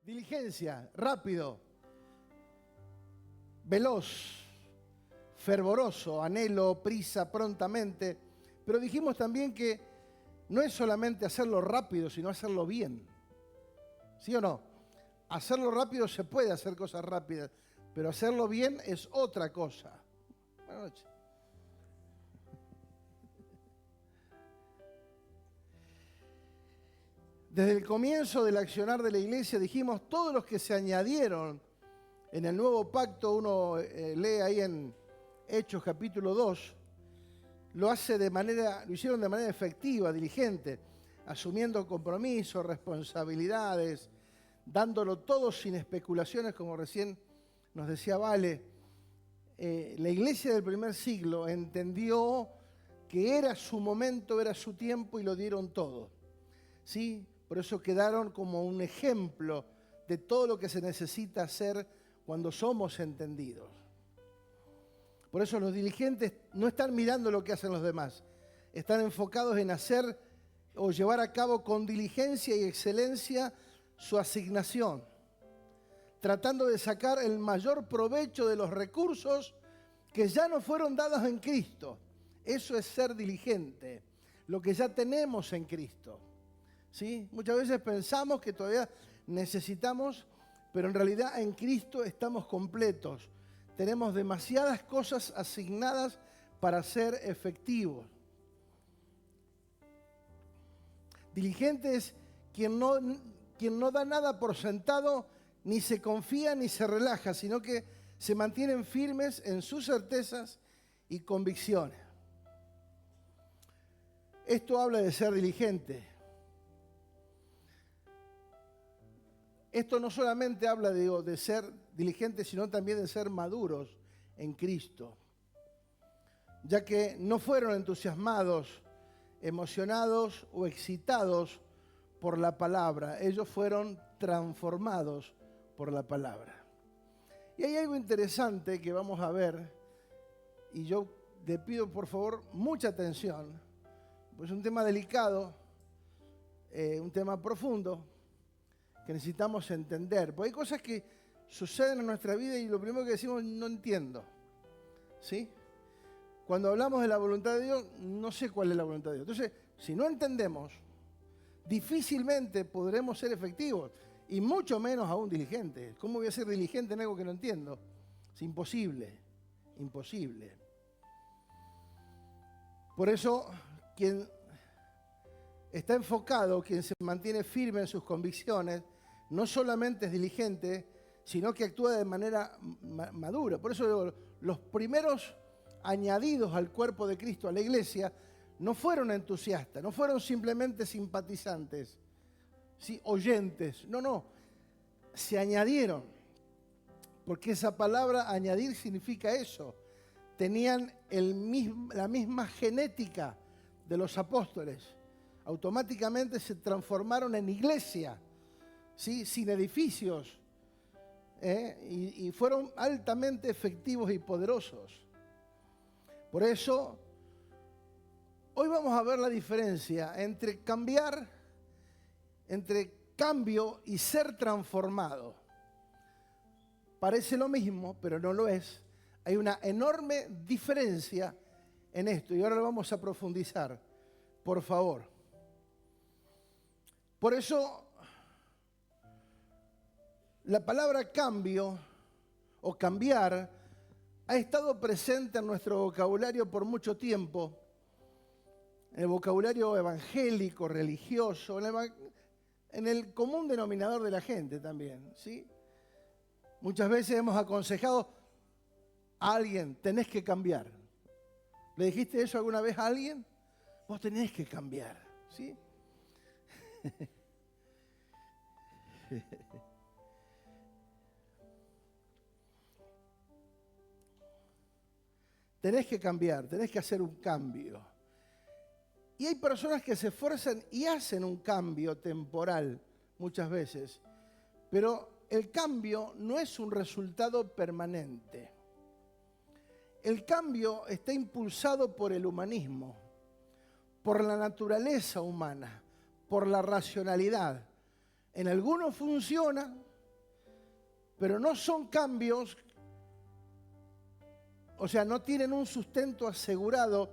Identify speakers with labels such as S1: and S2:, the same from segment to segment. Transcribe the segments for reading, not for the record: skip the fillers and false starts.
S1: Diligencia, rápido, veloz, fervoroso, anhelo, prisa, prontamente. Pero dijimos también que no es solamente hacerlo rápido, sino hacerlo bien. ¿Sí o no? Hacerlo rápido se puede hacer cosas rápidas, pero hacerlo bien es otra cosa. Buenas noches. Desde el comienzo del accionar de la iglesia dijimos, todos los que se añadieron en el nuevo pacto, uno lee ahí en Hechos capítulo 2, lo hicieron de manera efectiva, diligente, asumiendo compromisos, responsabilidades, dándolo todo sin especulaciones, como recién nos decía Vale. La iglesia del primer siglo entendió que era su momento, era su tiempo y lo dieron todo. ¿Sí? Por eso quedaron como un ejemplo de todo lo que se necesita hacer cuando somos entendidos. Por eso los diligentes no están mirando lo que hacen los demás, están enfocados en hacer o llevar a cabo con diligencia y excelencia su asignación, tratando de sacar el mayor provecho de los recursos que ya nos fueron dados en Cristo. Eso es ser diligente, lo que ya tenemos en Cristo. ¿Sí? Muchas veces pensamos que todavía necesitamos, pero en realidad en Cristo estamos completos. Tenemos demasiadas cosas asignadas para ser efectivos. Diligente es quien no da nada por sentado, ni se confía ni se relaja, sino que se mantienen firmes en sus certezas y convicciones. Esto habla de ser diligente. Esto no solamente habla de ser diligentes, sino también de ser maduros en Cristo, ya que no fueron entusiasmados, emocionados o excitados por la palabra, ellos fueron transformados por la palabra. Y hay algo interesante que vamos a ver, y yo le pido por favor mucha atención, pues es un tema delicado, un tema profundo, que necesitamos entender. Porque hay cosas que suceden en nuestra vida y lo primero que decimos, no entiendo. ¿Sí? Cuando hablamos de la voluntad de Dios, no sé cuál es la voluntad de Dios. Entonces, si no entendemos, difícilmente podremos ser efectivos y mucho menos aún diligentes. ¿Cómo voy a ser diligente en algo que no entiendo? Es imposible, imposible. Por eso, quien está enfocado, quien se mantiene firme en sus convicciones, no solamente es diligente, sino que actúa de manera madura. Por eso digo, los primeros añadidos al cuerpo de Cristo, a la iglesia, no fueron entusiastas, no fueron simplemente simpatizantes, ¿sí? Oyentes. No, se añadieron. Porque esa palabra añadir significa eso. Tenían la misma genética de los apóstoles. Automáticamente se transformaron en iglesia, ¿sí? Sin edificios, y fueron altamente efectivos y poderosos. Por eso, hoy vamos a ver la diferencia entre cambio y ser transformado. Parece lo mismo, pero no lo es. Hay una enorme diferencia en esto y ahora lo vamos a profundizar, por favor. Por eso, la palabra cambio o cambiar ha estado presente en nuestro vocabulario por mucho tiempo, en el vocabulario evangélico, religioso, en el común denominador de la gente también, ¿sí? Muchas veces hemos aconsejado a alguien, tenés que cambiar. ¿Le dijiste eso alguna vez a alguien? Vos tenés que cambiar, ¿sí? Tenés que cambiar, tenés que hacer un cambio. Y hay personas que se esfuerzan y hacen un cambio temporal muchas veces, pero el cambio no es un resultado permanente. El cambio está impulsado por el humanismo, por la naturaleza humana, por la racionalidad. En algunos funciona pero no son cambios, o sea, no tienen un sustento asegurado.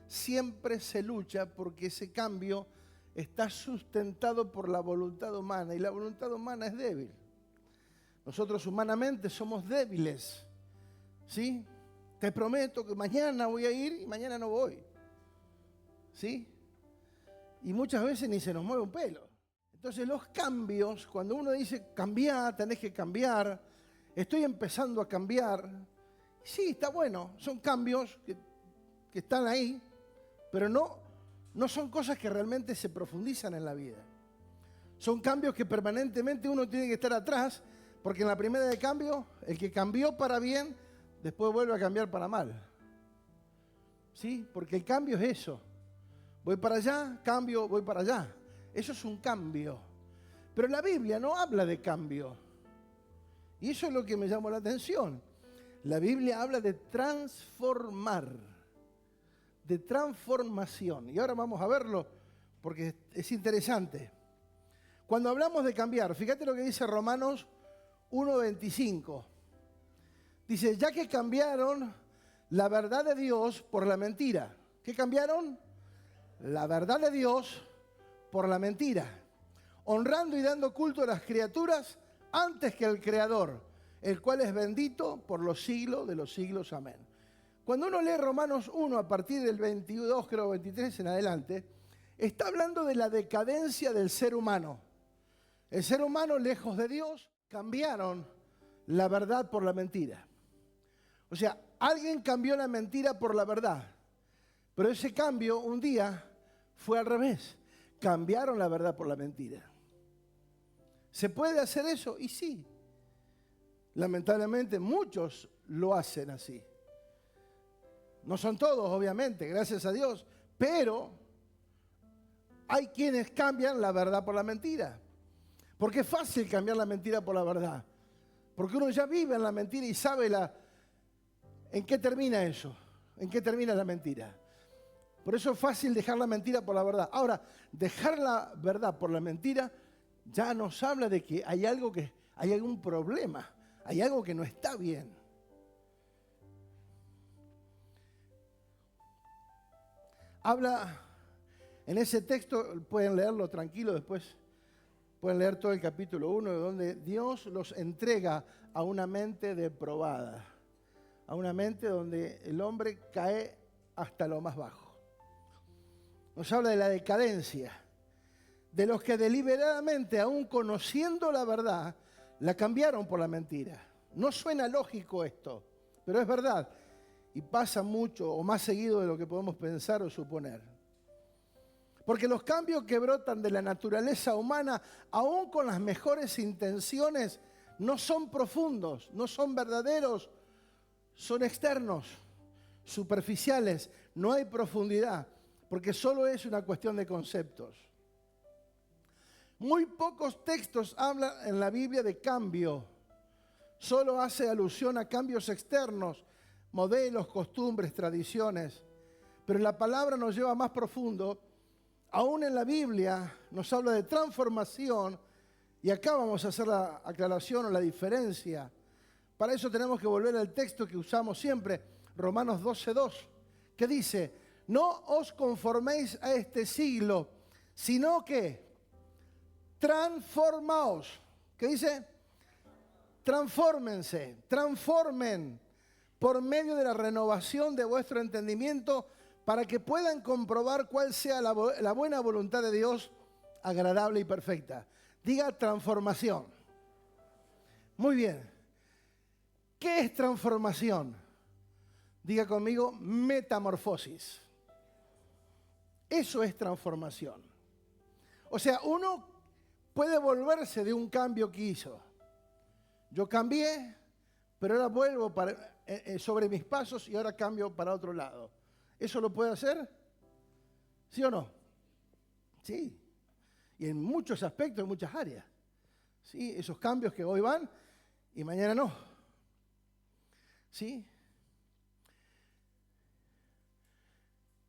S1: Siempre se lucha porque ese cambio está sustentado por la voluntad humana, y la voluntad humana es débil. Nosotros humanamente somos débiles, ¿sí? Te prometo que mañana voy a ir y mañana no voy, ¿sí? Y muchas veces ni se nos mueve un pelo. Entonces los cambios, cuando uno dice cambiar, tenés que cambiar, estoy empezando a cambiar, sí, está bueno, son cambios que están ahí, pero no son cosas que realmente se profundizan en la vida. Son cambios que permanentemente uno tiene que estar atrás, porque en la primera de cambio, el que cambió para bien, después vuelve a cambiar para mal. ¿Sí? Porque el cambio es eso. Voy para allá, cambio, voy para allá. Eso es un cambio. Pero la Biblia no habla de cambio. Y eso es lo que me llamó la atención. La Biblia habla de transformar, de transformación. Y ahora vamos a verlo porque es interesante. Cuando hablamos de cambiar, fíjate lo que dice Romanos 1:25. Dice, ya que cambiaron la verdad de Dios por la mentira. ¿Qué cambiaron? La verdad de Dios por la mentira. Honrando y dando culto a las criaturas antes que al Creador, el cual es bendito por los siglos de los siglos. Amén. Cuando uno lee Romanos 1 a partir del 22, creo 23 en adelante, está hablando de la decadencia del ser humano. El ser humano, lejos de Dios, cambiaron la verdad por la mentira. O sea, alguien cambió la mentira por la verdad. Pero ese cambio un día fue al revés. Cambiaron la verdad por la mentira. ¿Se puede hacer eso? Y sí. Lamentablemente muchos lo hacen así. No son todos, obviamente, gracias a Dios. Pero hay quienes cambian la verdad por la mentira. Porque es fácil cambiar la mentira por la verdad. Porque uno ya vive en la mentira y sabe en qué termina eso. En qué termina la mentira. Por eso es fácil dejar la mentira por la verdad. Ahora, dejar la verdad por la mentira ya nos habla de que hay algún problema. Hay algo que no está bien. Habla en ese texto, pueden leerlo tranquilo después. Pueden leer todo el capítulo 1, donde Dios los entrega a una mente depravada, a una mente donde el hombre cae hasta lo más bajo. Nos habla de la decadencia, de los que deliberadamente, aún conociendo la verdad, la cambiaron por la mentira. No suena lógico esto, pero es verdad. Y pasa mucho o más seguido de lo que podemos pensar o suponer. Porque los cambios que brotan de la naturaleza humana, aún con las mejores intenciones, no son profundos, no son verdaderos, son externos, superficiales, no hay profundidad, porque solo es una cuestión de conceptos. Muy pocos textos hablan en la Biblia de cambio, solo hace alusión a cambios externos, modelos, costumbres, tradiciones, pero la palabra nos lleva más profundo. Aún en la Biblia nos habla de transformación y acá vamos a hacer la aclaración o la diferencia. Para eso tenemos que volver al texto que usamos siempre, Romanos 12:2, que dice, no os conforméis a este siglo, sino que transformaos. ¿Qué dice? Transfórmense, transformen por medio de la renovación de vuestro entendimiento, para que puedan comprobar cuál sea la buena voluntad de Dios, agradable y perfecta. Diga transformación. Muy bien. ¿Qué es transformación? Diga conmigo, metamorfosis. Eso es transformación. O sea, uno puede volverse de un cambio que hizo. Yo cambié, pero ahora vuelvo sobre mis pasos y ahora cambio para otro lado. ¿Eso lo puede hacer? ¿Sí o no? Sí. Y en muchos aspectos, en muchas áreas. ¿Sí? Esos cambios que hoy van y mañana no. ¿Sí?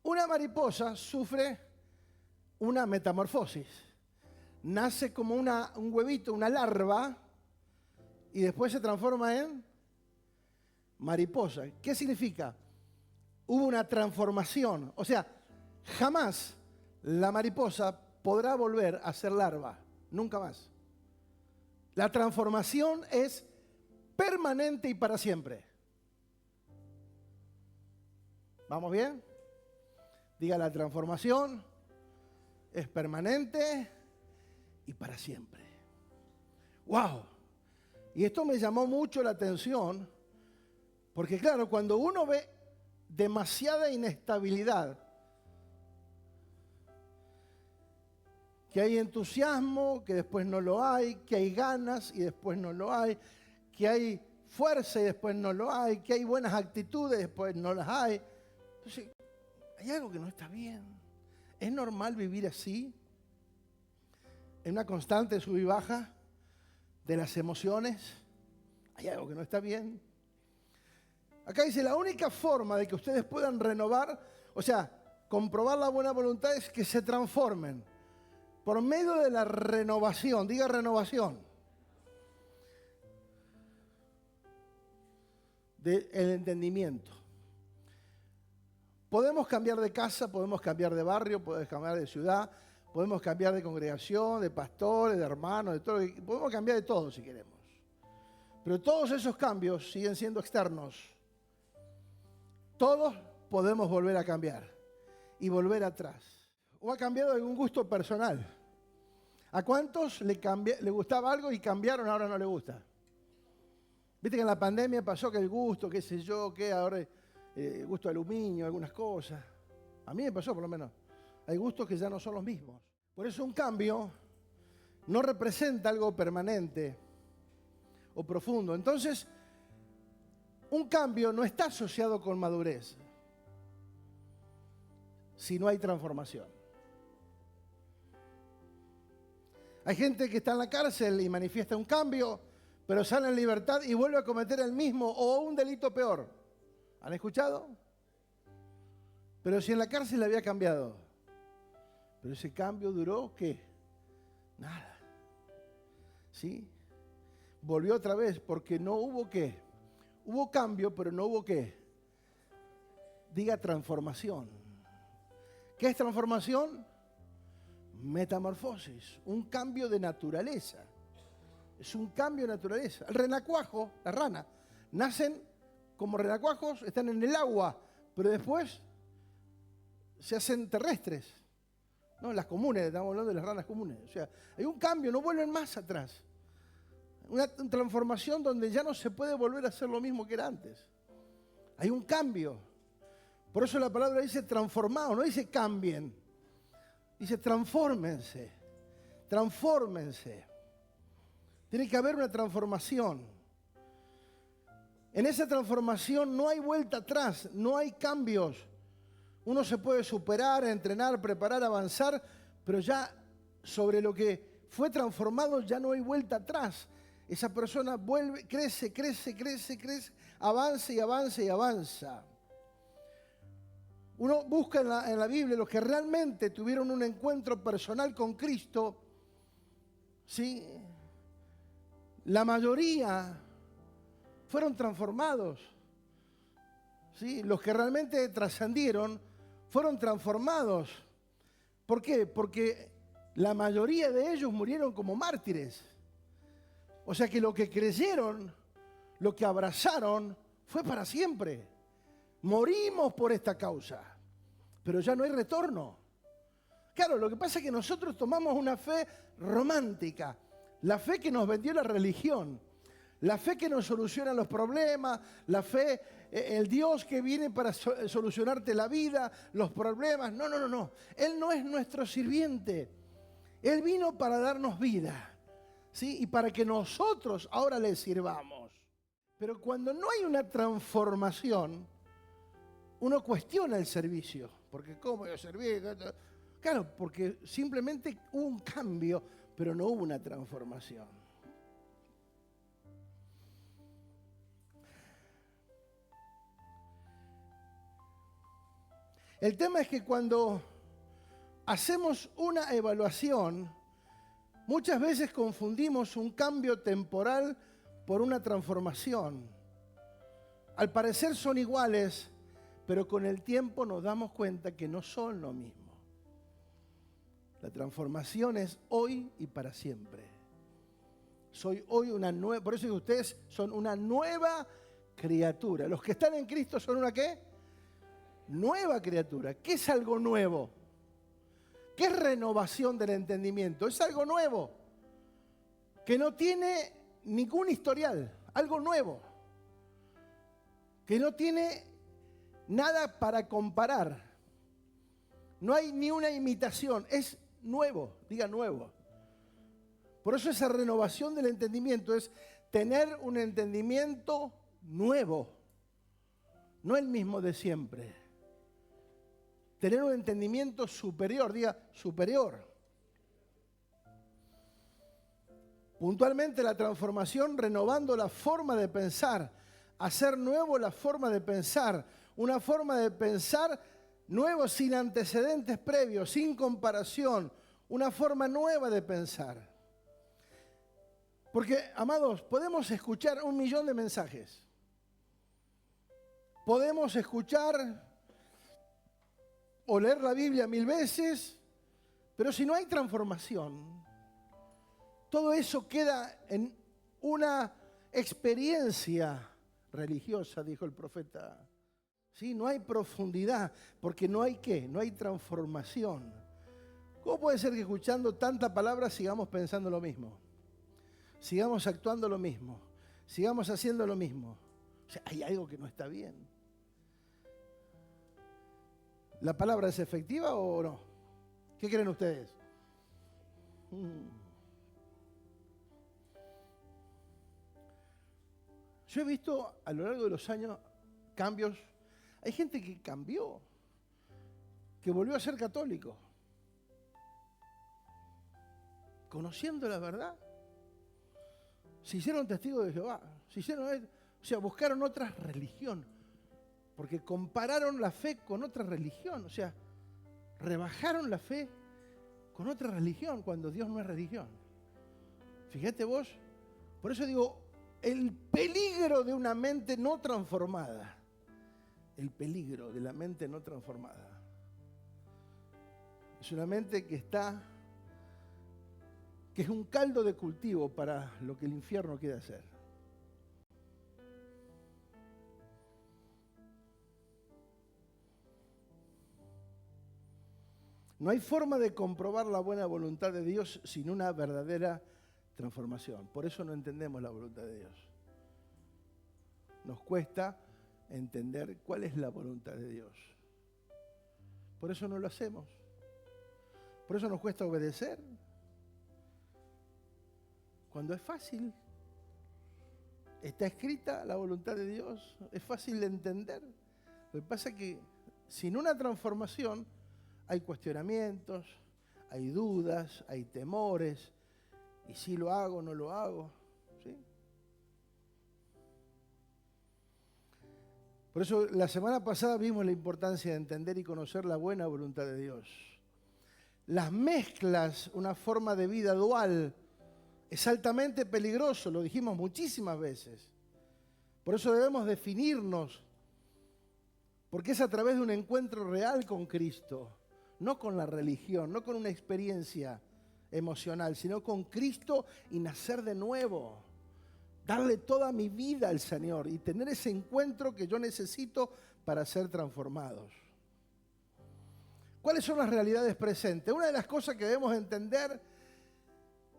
S1: Una mariposa sufre una metamorfosis. Nace como un huevito, una larva, y después se transforma en mariposa. ¿Qué significa? Hubo una transformación. O sea, jamás la mariposa podrá volver a ser larva. Nunca más. La transformación es permanente y para siempre. ¿Vamos bien? Diga, la transformación es permanente y para siempre. ¡Wow! Y esto me llamó mucho la atención, porque claro, cuando uno ve demasiada inestabilidad, que hay entusiasmo, que después no lo hay, que hay ganas y después no lo hay, que hay fuerza y después no lo hay, que hay buenas actitudes y después no las hay. Entonces, hay algo que no está bien. ¿Es normal vivir así? En una constante sub y baja de las emociones. Hay algo que no está bien. Acá dice, la única forma de que ustedes puedan renovar, o sea, comprobar la buena voluntad es que se transformen por medio de la renovación. Diga renovación. Del entendimiento. Podemos cambiar de casa, podemos cambiar de barrio, podemos cambiar de ciudad, podemos cambiar de congregación, de pastores, de hermanos, de todo. Podemos cambiar de todo si queremos. Pero todos esos cambios siguen siendo externos. Todos podemos volver a cambiar y volver atrás. ¿O ha cambiado algún gusto personal? ¿A cuántos le gustaba algo y cambiaron, ahora no le gusta? Viste que en la pandemia pasó que el gusto, qué sé yo, que ahora gusto de aluminio, algunas cosas. A mí me pasó por lo menos. Hay gustos que ya no son los mismos. Por eso un cambio no representa algo permanente o profundo. Entonces, un cambio no está asociado con madurez si no hay transformación. Hay gente que está en la cárcel y manifiesta un cambio, pero sale en libertad y vuelve a cometer el mismo o un delito peor. ¿Han escuchado? Pero si en la cárcel había cambiado. Pero ese cambio duró, ¿qué? Nada. ¿Sí? Volvió otra vez porque no hubo ¿qué? Hubo cambio, pero no hubo ¿qué? Diga transformación. ¿Qué es transformación? Metamorfosis, un cambio de naturaleza. Es un cambio de naturaleza. El renacuajo, la rana, nacen como renacuajos, están en el agua, pero después se hacen terrestres. No, las comunes, estamos hablando de las ranas comunes. O sea, hay un cambio, no vuelven más atrás. Una transformación donde ya no se puede volver a hacer lo mismo que era antes. Hay un cambio. Por eso la palabra dice transformados, no dice cambien. Dice transfórmense, transfórmense. Tiene que haber una transformación. En esa transformación no hay vuelta atrás, no hay cambios. Uno se puede superar, entrenar, preparar, avanzar, pero ya sobre lo que fue transformado ya no hay vuelta atrás. Esa persona vuelve, crece, avanza y avanza y avanza. Uno busca en la Biblia los que realmente tuvieron un encuentro personal con Cristo, ¿sí? La mayoría fueron transformados, ¿sí? Los que realmente trascendieron fueron transformados. ¿Por qué? Porque la mayoría de ellos murieron como mártires. O sea que lo que creyeron, lo que abrazaron, fue para siempre. Morimos por esta causa, pero ya no hay retorno. Claro, lo que pasa es que nosotros tomamos una fe romántica, la fe que nos vendió la religión, la fe que nos soluciona los problemas, la fe, el Dios que viene para solucionarte la vida, los problemas. No. Él no es nuestro sirviente. Él vino para darnos vida, ¿sí? Y para que nosotros ahora le sirvamos. Pero cuando no hay una transformación, uno cuestiona el servicio. Porque ¿cómo yo serví? Claro, porque simplemente hubo un cambio, pero no hubo una transformación. El tema es que cuando hacemos una evaluación, muchas veces confundimos un cambio temporal por una transformación. Al parecer son iguales, pero con el tiempo nos damos cuenta que no son lo mismo. La transformación es hoy y para siempre. Soy hoy una nueva, por eso que ustedes son una nueva criatura. Los que están en Cristo son una ¿qué? Nueva criatura. ¿Qué es algo nuevo? ¿Qué es renovación del entendimiento? Es algo nuevo, que no tiene ningún historial, algo nuevo, que no tiene nada para comparar. No hay ni una imitación, es nuevo, diga nuevo. Por eso esa renovación del entendimiento es tener un entendimiento nuevo, no el mismo de siempre. Tener un entendimiento superior, diga superior. Puntualmente la transformación renovando la forma de pensar, hacer nuevo la forma de pensar, una forma de pensar nuevo sin antecedentes previos, sin comparación, una forma nueva de pensar. Porque, amados, podemos escuchar 1.000.000 de mensajes. Podemos escuchar o leer la Biblia 1000 veces, pero si no hay transformación, todo eso queda en una experiencia religiosa, dijo el profeta. ¿Sí? No hay profundidad, porque no hay ¿qué? No hay transformación. ¿Cómo puede ser que escuchando tanta palabra sigamos pensando lo mismo? Sigamos actuando lo mismo, sigamos haciendo lo mismo. O sea, hay algo que no está bien. ¿La palabra es efectiva o no? ¿Qué creen ustedes? Yo he visto a lo largo de los años cambios. Hay gente que cambió, que volvió a ser católico, conociendo la verdad. Se hicieron testigos de Jehová, buscaron otra religión, porque compararon la fe con otra religión, rebajaron la fe con otra religión cuando Dios no es religión. Fíjate vos, por eso digo, el peligro de una mente no transformada, el peligro de la mente no transformada, es una mente que es un caldo de cultivo para lo que el infierno quiere hacer. No hay forma de comprobar la buena voluntad de Dios sin una verdadera transformación. Por eso no entendemos la voluntad de Dios. Nos cuesta entender cuál es la voluntad de Dios. Por eso no lo hacemos. Por eso nos cuesta obedecer. Cuando es fácil, está escrita la voluntad de Dios, es fácil de entender. Lo que pasa es que sin una transformación hay cuestionamientos, hay dudas, hay temores, y si lo hago, no lo hago. ¿Sí? Por eso la semana pasada vimos la importancia de entender y conocer la buena voluntad de Dios. Las mezclas, una forma de vida dual, es altamente peligroso, lo dijimos muchísimas veces. Por eso debemos definirnos, porque es a través de un encuentro real con Cristo, no con la religión, no con una experiencia emocional, sino con Cristo y nacer de nuevo. Darle toda mi vida al Señor y tener ese encuentro que yo necesito para ser transformados. ¿Cuáles son las realidades presentes? Una de las cosas que debemos entender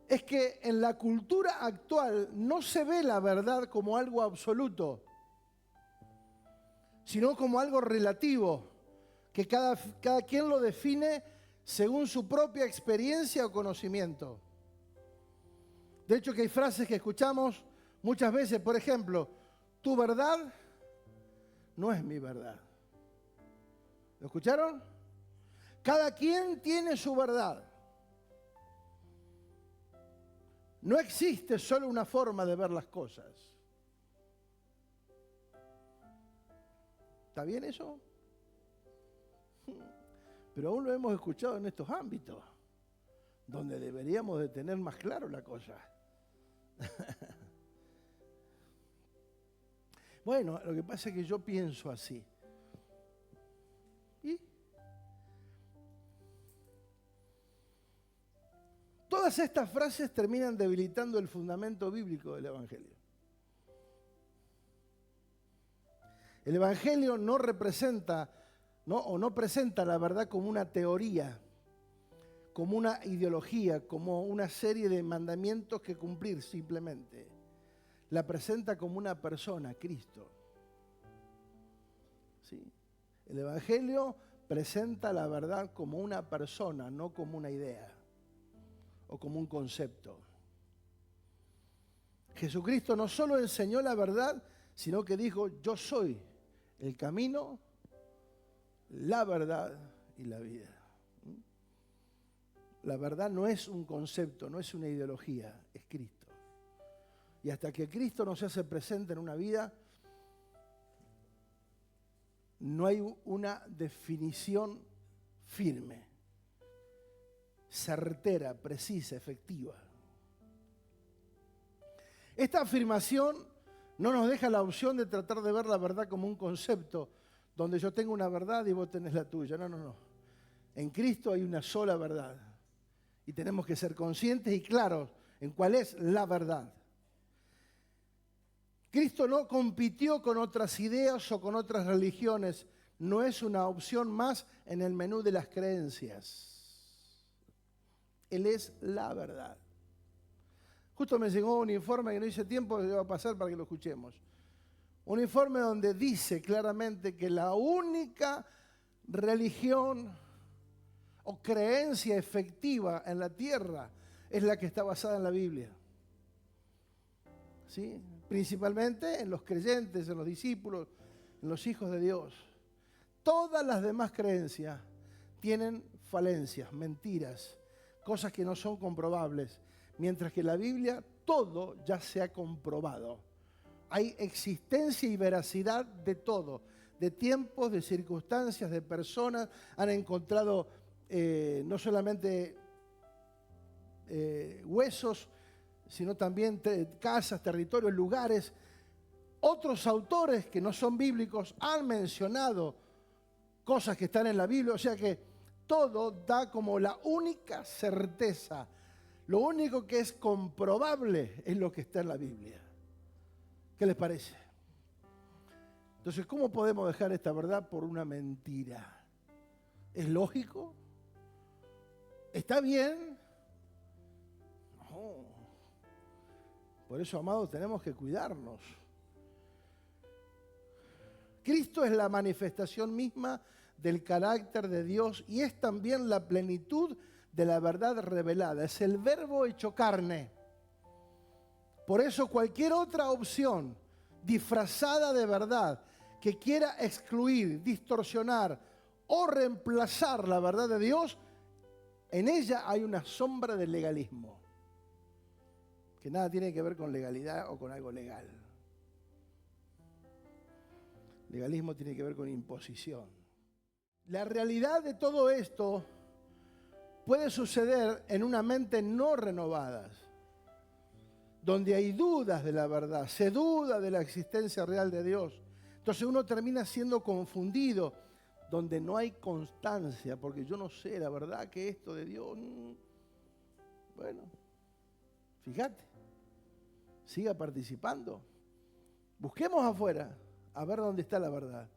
S1: es que en la cultura actual no se ve la verdad como algo absoluto, sino como algo relativo, que cada quien lo define según su propia experiencia o conocimiento. De hecho, que hay frases que escuchamos muchas veces, por ejemplo, tu verdad no es mi verdad. ¿Lo escucharon? Cada quien tiene su verdad. No existe solo una forma de ver las cosas. ¿Está bien eso? Pero aún lo hemos escuchado en estos ámbitos, donde deberíamos de tener más claro la cosa. Bueno, lo que pasa es que yo pienso así. ¿Y? Todas estas frases terminan debilitando el fundamento bíblico del Evangelio. El Evangelio no representa, no presenta la verdad como una teoría, como una ideología, como una serie de mandamientos que cumplir simplemente. La presenta como una persona, Cristo. ¿Sí? El Evangelio presenta la verdad como una persona, no como una idea o como un concepto. Jesucristo no solo enseñó la verdad, sino que dijo: yo soy el camino, la verdad y la vida. La verdad no es un concepto, no es una ideología, es Cristo. Y hasta que Cristo no se hace presente en una vida, no hay una definición firme, certera, precisa, efectiva. Esta afirmación no nos deja la opción de tratar de ver la verdad como un concepto, donde yo tengo una verdad y vos tenés la tuya. No. En Cristo hay una sola verdad. Y tenemos que ser conscientes y claros en cuál es la verdad. Cristo no compitió con otras ideas o con otras religiones. No es una opción más en el menú de las creencias. Él es la verdad. Justo me llegó un informe que no hice tiempo, que va a pasar para que lo escuchemos. Un informe donde dice claramente que la única religión o creencia efectiva en la tierra es la que está basada en la Biblia. ¿Sí? Principalmente en los creyentes, en los discípulos, en los hijos de Dios. Todas las demás creencias tienen falencias, mentiras, cosas que no son comprobables, mientras que la Biblia todo ya se ha comprobado. Hay existencia y veracidad de todo, de tiempos, de circunstancias, de personas. Han encontrado no solamente huesos, sino también casas, territorios, lugares. Otros autores que no son bíblicos han mencionado cosas que están en la Biblia, o sea que todo da como la única certeza. Lo único que es comprobable es lo que está en la Biblia. ¿Qué les parece? Entonces, ¿cómo podemos dejar esta verdad por una mentira? ¿Es lógico? ¿Está bien? No. Por eso, amados, tenemos que cuidarnos. Cristo es la manifestación misma del carácter de Dios y es también la plenitud de la verdad revelada. Es el verbo hecho carne. Por eso cualquier otra opción disfrazada de verdad que quiera excluir, distorsionar o reemplazar la verdad de Dios, en ella hay una sombra del legalismo, que nada tiene que ver con legalidad o con algo legal. Legalismo tiene que ver con imposición. La realidad de todo esto puede suceder en una mente no renovada, donde hay dudas de la verdad, se duda de la existencia real de Dios. Entonces uno termina siendo confundido, donde no hay constancia, porque yo no sé la verdad que esto de Dios. Bueno, fíjate, siga participando. Busquemos afuera a ver dónde está la verdad.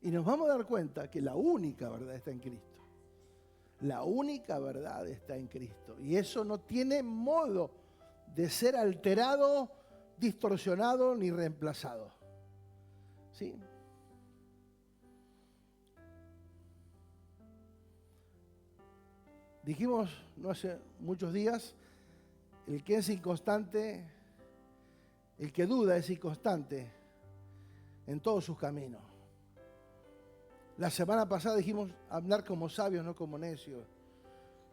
S1: Y nos vamos a dar cuenta que la única verdad está en Cristo. La única verdad está en Cristo. Y eso no tiene modo de ser alterado, distorsionado ni reemplazado. ¿Sí? Dijimos no hace muchos días, el que es inconstante, el que duda es inconstante en todos sus caminos. La semana pasada dijimos hablar como sabios, no como necios.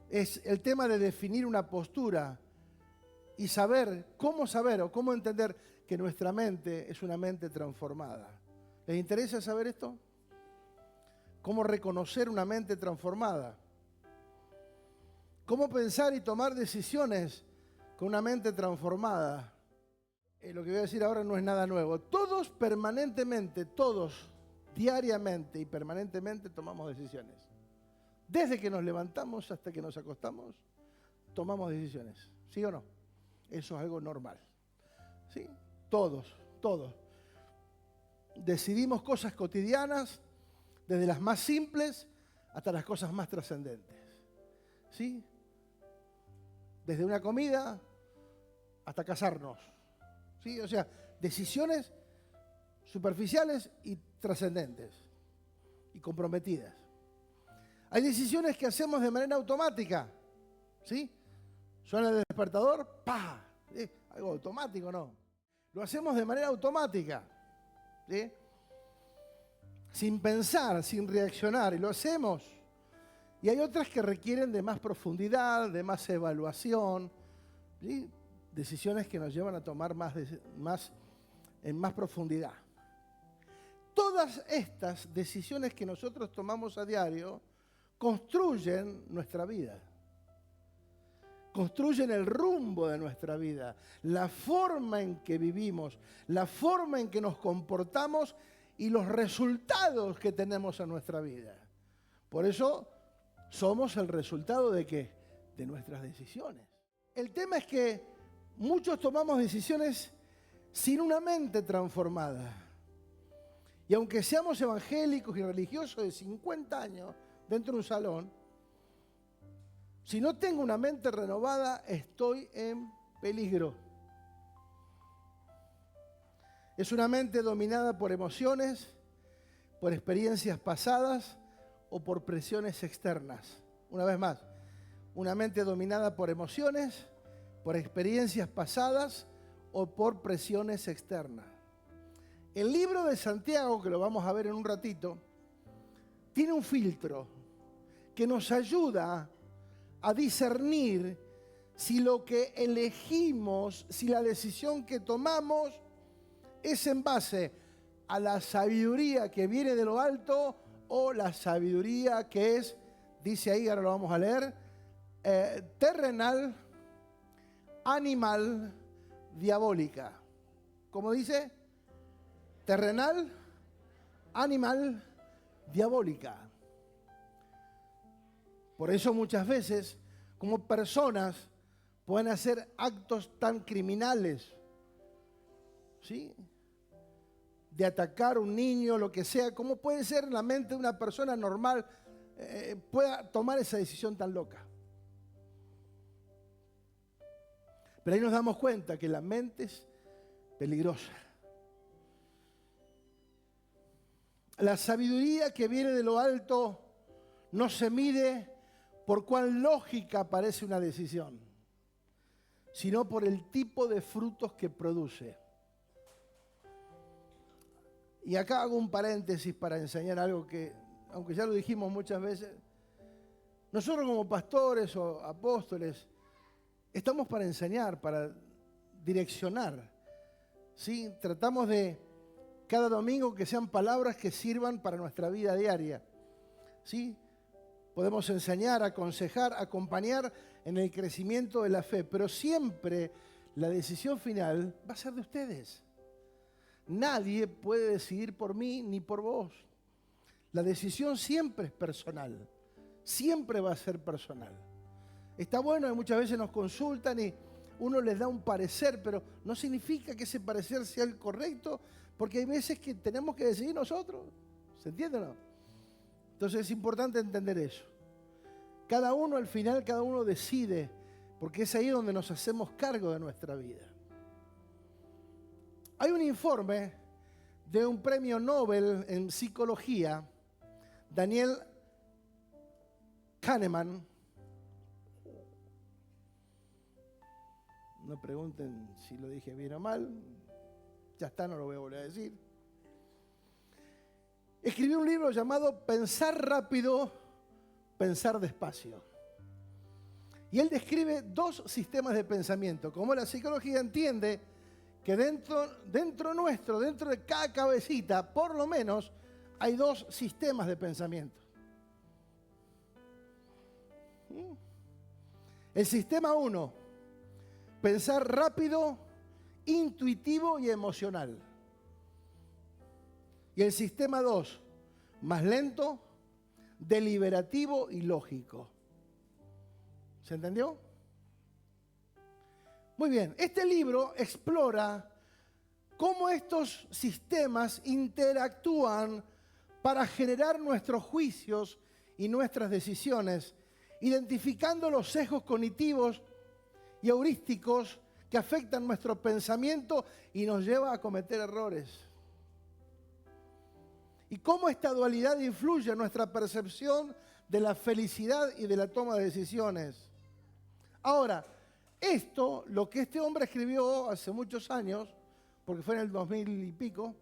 S1: Es el tema de definir una postura y saber o cómo entender que nuestra mente es una mente transformada. ¿Les interesa saber esto? ¿Cómo reconocer una mente transformada? ¿Cómo pensar y tomar decisiones con una mente transformada? lo que voy a decir ahora no es nada nuevo. Todos permanentemente, todos diariamente y permanentemente tomamos decisiones. Desde que nos levantamos hasta que nos acostamos, tomamos decisiones. ¿Sí o no? Eso es algo normal. ¿Sí? Todos. Decidimos cosas cotidianas, desde las más simples hasta las cosas más trascendentes. ¿Sí? Desde una comida hasta casarnos. ¿Sí? O sea, decisiones superficiales y trascendentes y comprometidas. Hay decisiones que hacemos de manera automática. ¿Sí? Suena el despertador, ¡pah! Algo automático, ¿no? Lo hacemos de manera automática. ¿Sí? Sin pensar, sin reaccionar, y lo hacemos. Y hay otras que requieren de más profundidad, de más evaluación, ¿sí? Decisiones que nos llevan a tomar en más profundidad. Todas estas decisiones que nosotros tomamos a diario construyen nuestra vida. Construyen el rumbo de nuestra vida, la forma en que vivimos, la forma en que nos comportamos y los resultados que tenemos en nuestra vida. Por eso somos el resultado ¿de qué? De nuestras decisiones. El tema es que muchos tomamos decisiones sin una mente transformada. Y aunque seamos evangélicos y religiosos de 50 años dentro de un salón, si no tengo una mente renovada, estoy en peligro. Es una mente dominada por emociones, por experiencias pasadas o por presiones externas. Una vez más, una mente dominada por emociones, por experiencias pasadas o por presiones externas. El libro de Santiago, que lo vamos a ver en un ratito, tiene un filtro que nos ayuda a discernir si lo que elegimos, si la decisión que tomamos es en base a la sabiduría que viene de lo alto o la sabiduría que es, dice ahí, ahora lo vamos a leer, terrenal, animal, diabólica. ¿Cómo dice? Terrenal, animal, diabólica. Por eso muchas veces, como personas, pueden hacer actos tan criminales, ¿sí? De atacar a un niño, lo que sea. ¿Cómo puede ser en la mente de una persona normal pueda tomar esa decisión tan loca? Pero ahí nos damos cuenta que la mente es peligrosa. La sabiduría que viene de lo alto no se mide por cuán lógica parece una decisión, sino por el tipo de frutos que produce. Y acá hago un paréntesis para enseñar algo que, aunque ya lo dijimos muchas veces, nosotros como pastores o apóstoles estamos para enseñar, para direccionar, ¿sí? Tratamos de cada domingo que sean palabras que sirvan para nuestra vida diaria, ¿sí? Podemos enseñar, aconsejar, acompañar en el crecimiento de la fe, pero siempre la decisión final va a ser de ustedes. Nadie puede decidir por mí ni por vos. La decisión siempre es personal, siempre va a ser personal. Está bueno que muchas veces nos consultan y uno les da un parecer, pero no significa que ese parecer sea el correcto, porque hay veces que tenemos que decidir nosotros. ¿Se entiende o no? Entonces es importante entender eso. Cada uno al final, cada uno decide, porque es ahí donde nos hacemos cargo de nuestra vida. Hay un informe de un premio Nobel en psicología, Daniel Kahneman. No pregunten si lo dije bien o mal, ya está, no lo voy a volver a decir. Escribió un libro llamado Pensar rápido, pensar despacio. Y él describe dos sistemas de pensamiento, como la psicología entiende que dentro nuestro, dentro de cada cabecita, por lo menos, hay dos sistemas de pensamiento. El sistema 1, pensar rápido intuitivo y emocional. Y el sistema 2, más lento, deliberativo y lógico. ¿Se entendió? Muy bien, este libro explora cómo estos sistemas interactúan para generar nuestros juicios y nuestras decisiones, identificando los sesgos cognitivos y heurísticos que afectan nuestro pensamiento y nos lleva a cometer errores. Y cómo esta dualidad influye en nuestra percepción de la felicidad y de la toma de decisiones. Ahora, lo que este hombre escribió hace muchos años, porque fue en el 2000 y pico,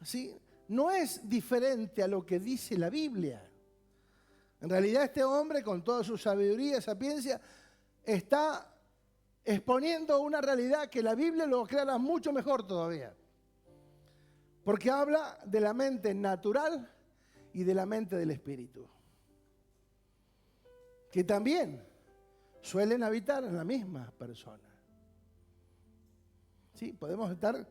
S1: ¿sí?, no es diferente a lo que dice la Biblia. En realidad este hombre, con toda su sabiduría y sapiencia, está exponiendo una realidad que la Biblia lo aclara mucho mejor todavía. Porque habla de la mente natural y de la mente del espíritu, que también suelen habitar en la misma persona. Sí, podemos estar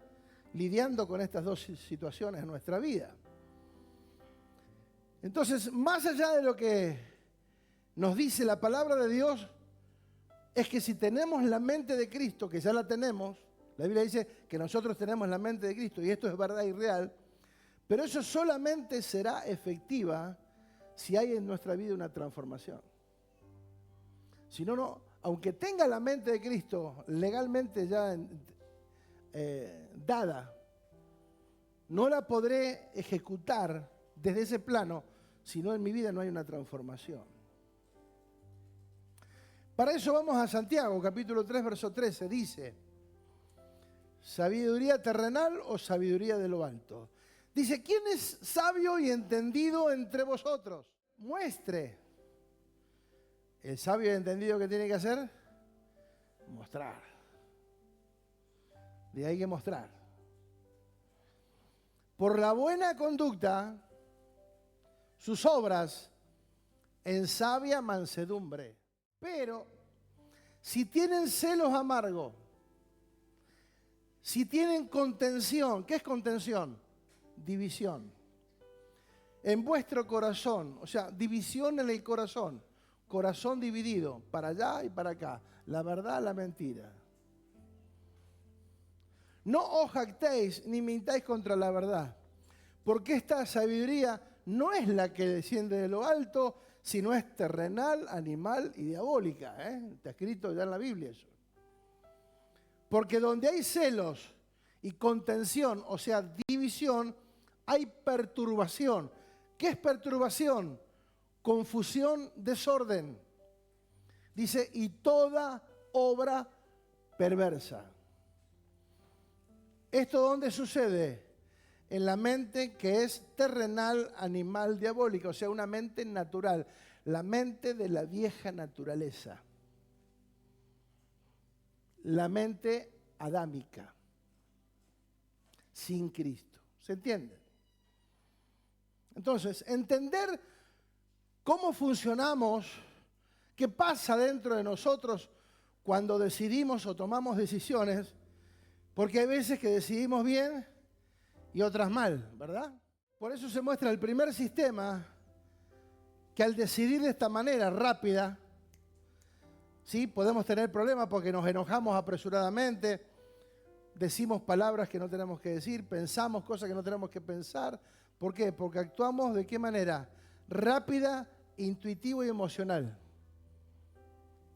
S1: lidiando con estas dos situaciones en nuestra vida. Entonces, más allá de lo que nos dice la palabra de Dios, es que si tenemos la mente de Cristo, que ya la tenemos, la Biblia dice que nosotros tenemos la mente de Cristo, y esto es verdad y real, pero eso solamente será efectiva si hay en nuestra vida una transformación. Si no, aunque tenga la mente de Cristo legalmente ya dada, no la podré ejecutar desde ese plano si no en mi vida no hay una transformación. Para eso vamos a Santiago, capítulo 3, verso 13, dice: ¿sabiduría terrenal o sabiduría de lo alto? Dice: ¿quién es sabio y entendido entre vosotros? Muestre. El sabio y entendido, ¿qué tiene que hacer? Mostrar. De ahí que mostrar. Por la buena conducta, sus obras en sabia mansedumbre. Pero si tienen celos amargos, si tienen contención, ¿qué es contención? División. En vuestro corazón, o sea, división en el corazón. Corazón dividido, para allá y para acá. La verdad, la mentira. No os jactéis ni mintáis contra la verdad, porque esta sabiduría no es la que desciende de lo alto, sino es terrenal, animal y diabólica. Está escrito ya en la Biblia eso. Porque donde hay celos y contención, o sea, división, hay perturbación. ¿Qué es perturbación? Confusión, desorden. Dice, y toda obra perversa. ¿Esto dónde sucede? En la mente que es terrenal, animal, diabólica, o sea, una mente natural, la mente de la vieja naturaleza, la mente adámica, sin Cristo. ¿Se entiende? Entonces, entender cómo funcionamos, qué pasa dentro de nosotros cuando decidimos o tomamos decisiones, porque hay veces que decidimos bien y otras mal, ¿verdad? Por eso se muestra el primer sistema que al decidir de esta manera rápida, ¿sí?, podemos tener problemas porque nos enojamos apresuradamente, decimos palabras que no tenemos que decir, pensamos cosas que no tenemos que pensar. ¿Por qué? Porque actuamos ¿de qué manera? Rápida, intuitivo y emocional.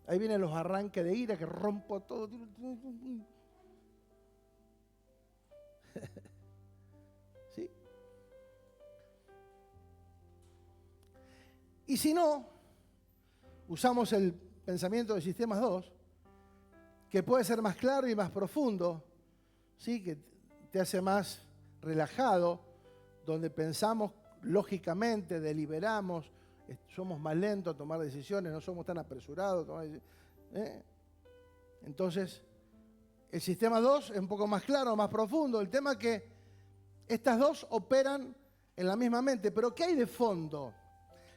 S1: Ahí vienen los arranques de ira que rompo todo. ¿Sí? Y si no, usamos el pensamiento de sistemas 2, que puede ser más claro y más profundo, ¿sí?, que te hace más relajado, donde pensamos lógicamente, deliberamos, somos más lentos a tomar decisiones, no somos tan apresurados. Entonces, el sistema 2 es un poco más claro, más profundo. El tema es que estas dos operan en la misma mente. Pero ¿qué hay de fondo?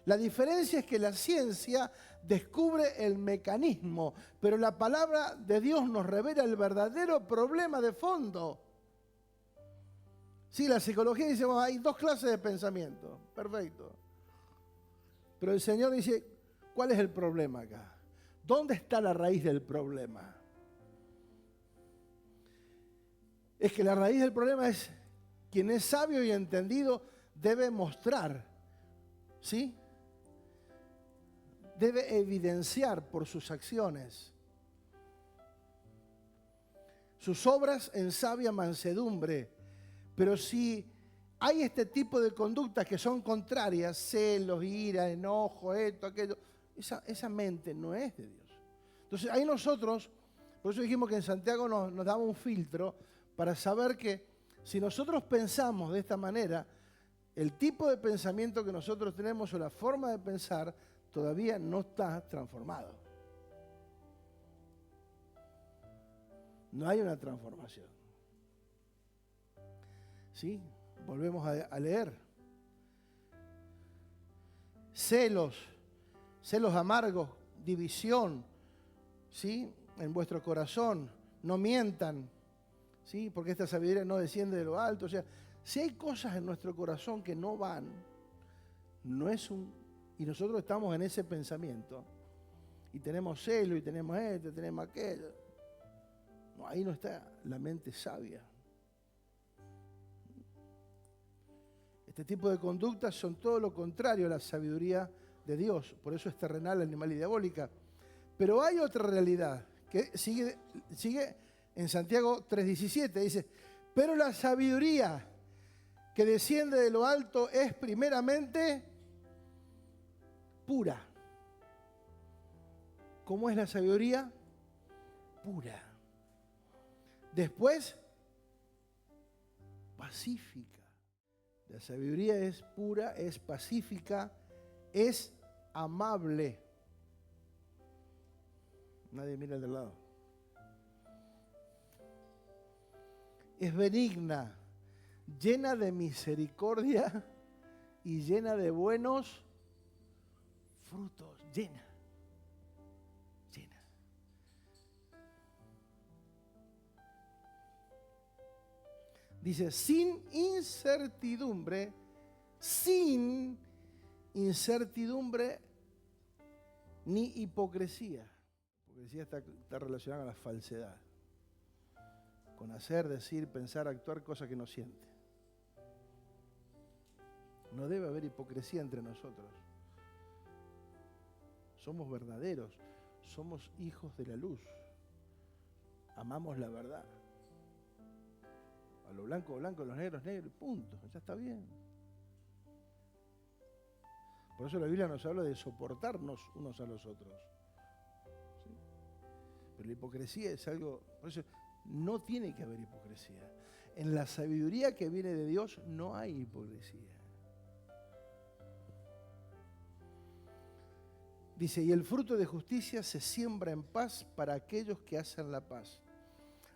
S1: La diferencia es que la ciencia descubre el mecanismo, pero la palabra de Dios nos revela el verdadero problema de fondo. Sí, la psicología dice, bueno, hay dos clases de pensamiento. Perfecto. Pero el Señor dice, ¿cuál es el problema acá? ¿Dónde está la raíz del problema? Es que la raíz del problema es, quien es sabio y entendido debe mostrar, ¿sí? Debe evidenciar por sus acciones, sus obras en sabia mansedumbre. Pero si hay este tipo de conductas que son contrarias, celos, ira, enojo, esto, aquello, esa mente no es de Dios. Entonces ahí nosotros, por eso dijimos que en Santiago nos daba un filtro para saber que si nosotros pensamos de esta manera, el tipo de pensamiento que nosotros tenemos o la forma de pensar todavía no está transformado. No hay una transformación. ¿Sí? Volvemos a leer. Celos amargos, división, ¿sí? En vuestro corazón, no mientan, ¿sí? Porque esta sabiduría no desciende de lo alto. O sea, si hay cosas en nuestro corazón que no van, y nosotros estamos en ese pensamiento, y tenemos celo, y tenemos esto, y tenemos aquello, no, ahí no está la mente sabia. Este tipo de conductas son todo lo contrario a la sabiduría de Dios. Por eso es terrenal, animal y diabólica. Pero hay otra realidad que sigue en Santiago 3:17. Dice, pero la sabiduría que desciende de lo alto es primeramente pura. ¿Cómo es la sabiduría? Pura. Después, pacífica. La sabiduría es pura, es pacífica, es amable. Nadie mira al de lado. Es benigna, llena de misericordia y llena de buenos frutos. Llena. Dice, sin incertidumbre ni hipocresía. Hipocresía está relacionada con la falsedad. Con hacer, decir, pensar, actuar cosas que no siente. No debe haber hipocresía entre nosotros. Somos verdaderos, somos hijos de la luz. Amamos la verdad. A lo blanco, blanco, a los negros, negros, punto, ya está bien. Por eso la Biblia nos habla de soportarnos unos a los otros. ¿Sí? Pero la hipocresía es algo, por eso no tiene que haber hipocresía. En la sabiduría que viene de Dios no hay hipocresía. Dice, y el fruto de justicia se siembra en paz para aquellos que hacen la paz.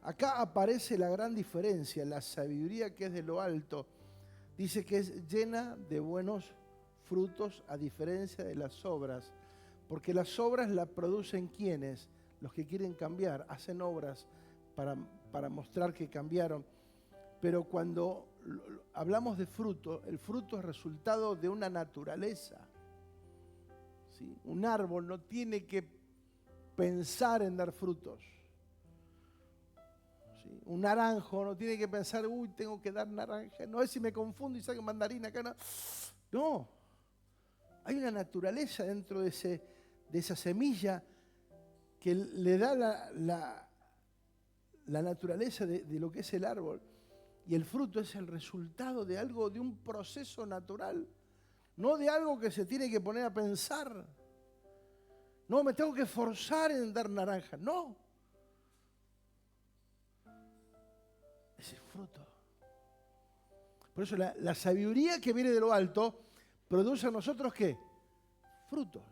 S1: Acá aparece la gran diferencia, la sabiduría que es de lo alto. Dice que es llena de buenos frutos a diferencia de las obras. Porque las obras las producen ¿quiénes? Los que quieren cambiar, hacen obras para mostrar que cambiaron. Pero cuando hablamos de fruto, el fruto es resultado de una naturaleza. ¿Sí? Un árbol no tiene que pensar en dar frutos. ¿Sí? Un naranjo no tiene que pensar, uy, tengo que dar naranja. No es si me confundo y saco mandarina acá. No. No. Hay una naturaleza dentro de esa semilla que le da la naturaleza de lo que es el árbol. Y el fruto es el resultado de algo, de un proceso natural. No de algo que se tiene que poner a pensar. No, me tengo que forzar en dar naranja. No. Es el fruto. Por eso la sabiduría que viene de lo alto produce a nosotros ¿qué? Frutos.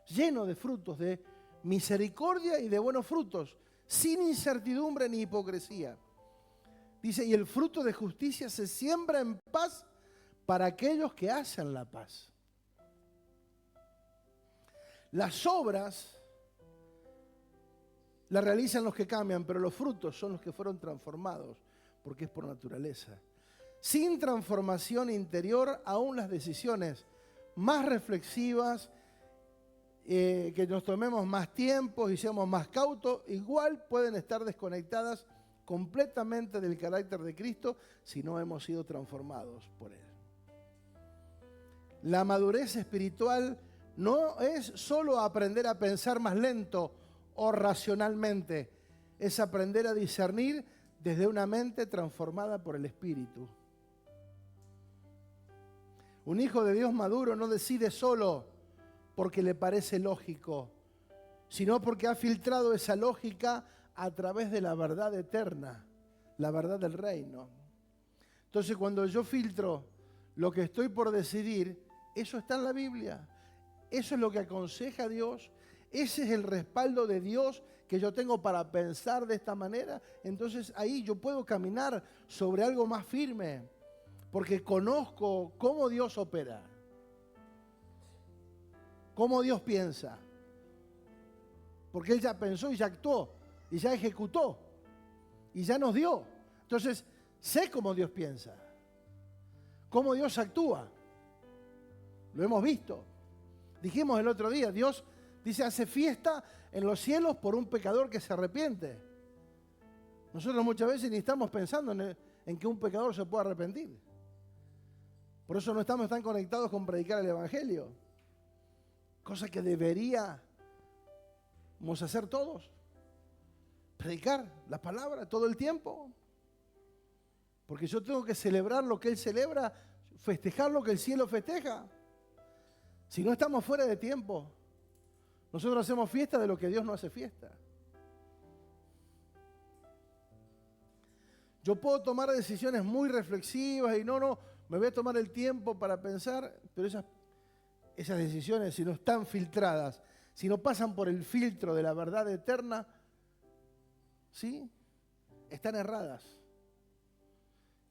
S1: Lleno de frutos, de misericordia y de buenos frutos. Sin incertidumbre ni hipocresía. Dice, y el fruto de justicia se siembra en paz para aquellos que hacen la paz. Las obras las realizan los que cambian, pero los frutos son los que fueron transformados, porque es por naturaleza. Sin transformación interior, aún las decisiones más reflexivas, que nos tomemos más tiempo y seamos más cautos, igual pueden estar desconectadas completamente del carácter de Cristo si no hemos sido transformados por Él. La madurez espiritual no es solo aprender a pensar más lento o racionalmente, es aprender a discernir desde una mente transformada por el Espíritu. Un hijo de Dios maduro no decide solo porque le parece lógico, sino porque ha filtrado esa lógica a través de la verdad eterna, la verdad del reino. Entonces, cuando yo filtro lo que estoy por decidir, eso está en la Biblia. Eso es lo que aconseja Dios. Ese es el respaldo de Dios que yo tengo para pensar de esta manera. Entonces, ahí yo puedo caminar sobre algo más firme, porque conozco cómo Dios opera, cómo Dios piensa. Porque Él ya pensó y ya actuó, y ya ejecutó, y ya nos dio. Entonces, sé cómo Dios piensa, cómo Dios actúa. Lo hemos visto. Dijimos el otro día, Dios dice, hace fiesta en los cielos por un pecador que se arrepiente. Nosotros muchas veces ni estamos pensando en que un pecador se pueda arrepentir. Por eso no estamos tan conectados con predicar el Evangelio. Cosa que deberíamos hacer todos. Predicar la palabra todo el tiempo. Porque yo tengo que celebrar lo que Él celebra, festejar lo que el cielo festeja. Si no estamos fuera de tiempo, nosotros hacemos fiesta de lo que Dios no hace fiesta. Yo puedo tomar decisiones muy reflexivas y no, me voy a tomar el tiempo para pensar, pero esas decisiones, si no están filtradas, si no pasan por el filtro de la verdad eterna, ¿sí? Están erradas.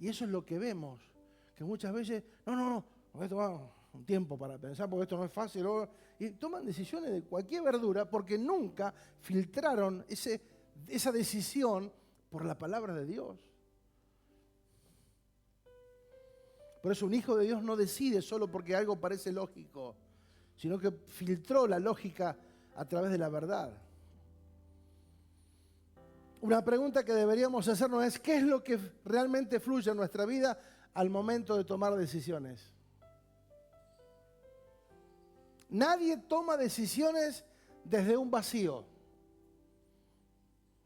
S1: Y eso es lo que vemos, que muchas veces, no, voy a tomar un tiempo para pensar porque esto no es fácil. Y toman decisiones de cualquier verdura porque nunca filtraron esa decisión por la palabra de Dios. Por eso un hijo de Dios no decide solo porque algo parece lógico, sino que filtró la lógica a través de la verdad. Una pregunta que deberíamos hacernos es, ¿qué es lo que realmente fluye en nuestra vida al momento de tomar decisiones? Nadie toma decisiones desde un vacío.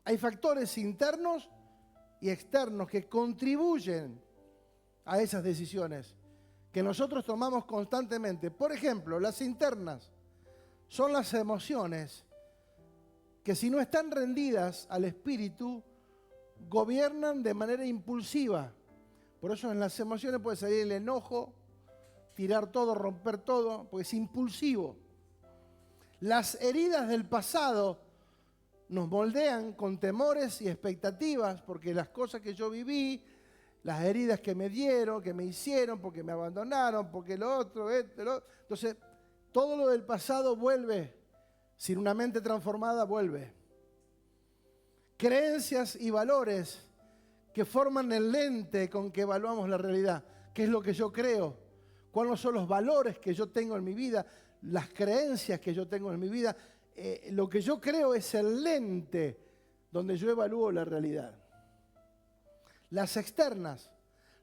S1: Hay factores internos y externos que contribuyen a esas decisiones que nosotros tomamos constantemente. Por ejemplo, las internas son las emociones que, si no están rendidas al Espíritu, gobiernan de manera impulsiva. Por eso en las emociones puede salir el enojo, tirar todo, romper todo, porque es impulsivo. Las heridas del pasado nos moldean con temores y expectativas, porque las cosas que yo viví, las heridas que me dieron, que me hicieron, porque me abandonaron, porque lo otro, lo otro. Entonces, todo lo del pasado vuelve. Sin una mente transformada, vuelve. Creencias y valores que forman el lente con que evaluamos la realidad. ¿Qué es lo que yo creo? ¿Cuáles son los valores que yo tengo en mi vida? Las creencias que yo tengo en mi vida. Lo que yo creo es el lente donde yo evalúo la realidad. Las externas,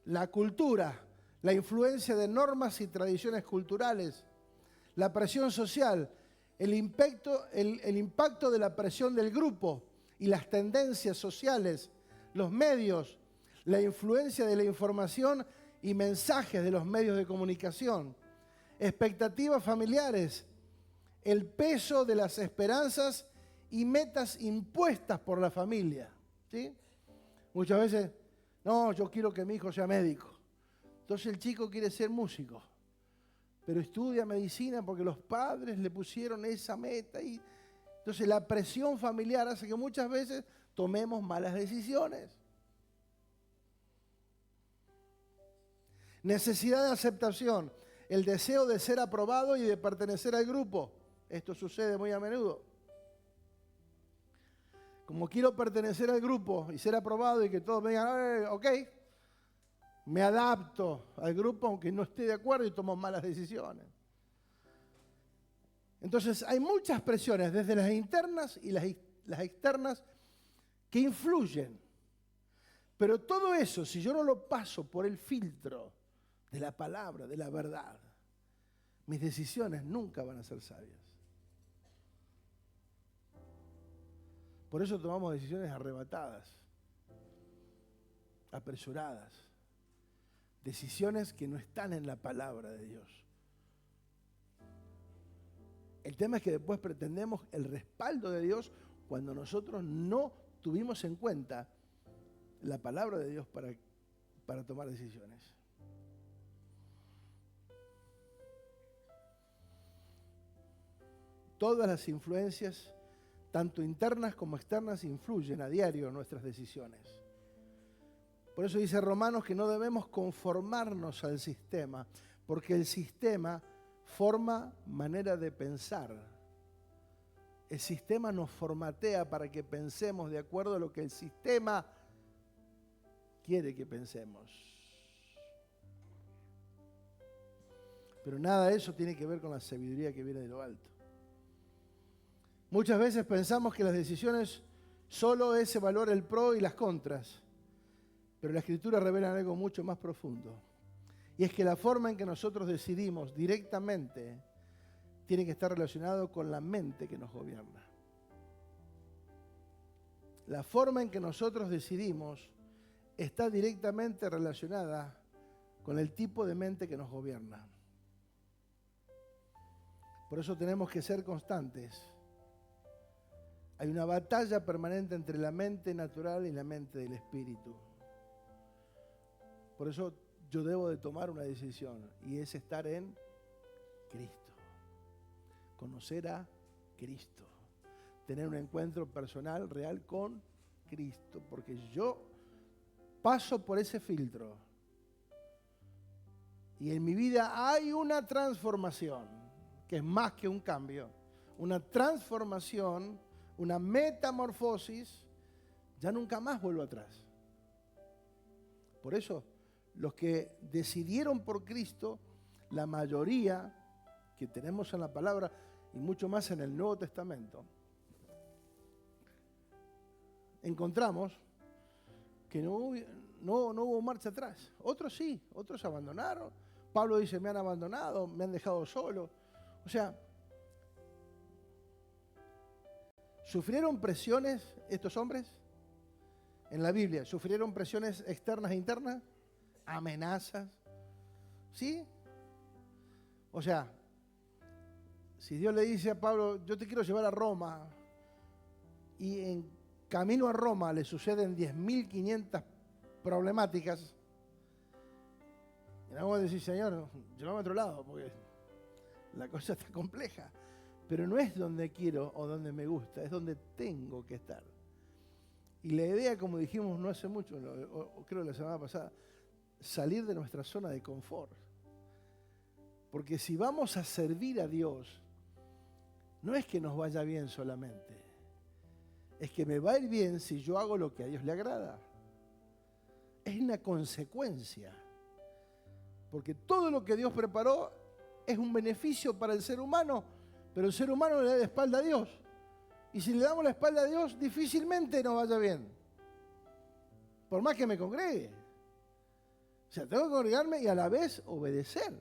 S1: la cultura, la influencia de normas y tradiciones culturales, la presión social, el impacto de la presión del grupo y las tendencias sociales, los medios, la influencia de la información y mensajes de los medios de comunicación, expectativas familiares, el peso de las esperanzas y metas impuestas por la familia, ¿sí? Muchas veces, no, yo quiero que mi hijo sea médico. Entonces el chico quiere ser músico, pero estudia medicina porque los padres le pusieron esa meta. Entonces la presión familiar hace que muchas veces tomemos malas decisiones. Necesidad de aceptación, el deseo de ser aprobado y de pertenecer al grupo. Esto sucede muy a menudo. Como quiero pertenecer al grupo y ser aprobado y que todos me digan, ok, me adapto al grupo aunque no esté de acuerdo y tomo malas decisiones. Entonces hay muchas presiones, desde las internas y las externas, que influyen. Pero todo eso, si yo no lo paso por el filtro de la palabra, de la verdad, mis decisiones nunca van a ser sabias. Por eso tomamos decisiones arrebatadas, apresuradas, decisiones que no están en la palabra de Dios. El tema es que después pretendemos el respaldo de Dios cuando nosotros no tuvimos en cuenta la palabra de Dios para tomar decisiones. Todas las influencias, tanto internas como externas, influyen a diario en nuestras decisiones. Por eso dice Romanos que no debemos conformarnos al sistema, porque el sistema forma manera de pensar. El sistema nos formatea para que pensemos de acuerdo a lo que el sistema quiere que pensemos. Pero nada de eso tiene que ver con la sabiduría que viene de lo alto. Muchas veces pensamos que las decisiones solo es evaluar el pro y las contras, pero la Escritura revela algo mucho más profundo. Y es que la forma en que nosotros decidimos directamente tiene que estar relacionado con la mente que nos gobierna. La forma en que nosotros decidimos está directamente relacionada con el tipo de mente que nos gobierna. Por eso tenemos que ser constantes. Hay una batalla permanente entre la mente natural y la mente del espíritu. Por eso yo debo de tomar una decisión y es estar en Cristo. Conocer a Cristo. Tener un encuentro personal, real con Cristo. Porque yo paso por ese filtro. Y en mi vida hay una transformación, que es más que un cambio. Una transformación, una metamorfosis, ya nunca más vuelvo atrás. Por eso, los que decidieron por Cristo, la mayoría que tenemos en la palabra y mucho más en el Nuevo Testamento, encontramos que no hubo marcha atrás. Otros sí, otros abandonaron. Pablo dice, me han abandonado, me han dejado solo. O sea, ¿sufrieron presiones estos hombres? En la Biblia, ¿sufrieron presiones externas e internas? ¿Amenazas? ¿Sí? O sea, si Dios le dice a Pablo, yo te quiero llevar a Roma, y en camino a Roma le suceden 10.500 problemáticas, y no voy a decir, Señor, llévame a otro lado, porque la cosa está compleja. Pero no es donde quiero o donde me gusta, es donde tengo que estar. Y la idea, como dijimos no hace mucho, creo la semana pasada, salir de nuestra zona de confort. Porque si vamos a servir a Dios, no es que nos vaya bien solamente, es que me va a ir bien si yo hago lo que a Dios le agrada. Es una consecuencia. Porque todo lo que Dios preparó es un beneficio para el ser humano, pero el ser humano le da la espalda a Dios. Y si le damos la espalda a Dios, difícilmente nos vaya bien. Por más que me congregue. O sea, tengo que congregarme y a la vez obedecer.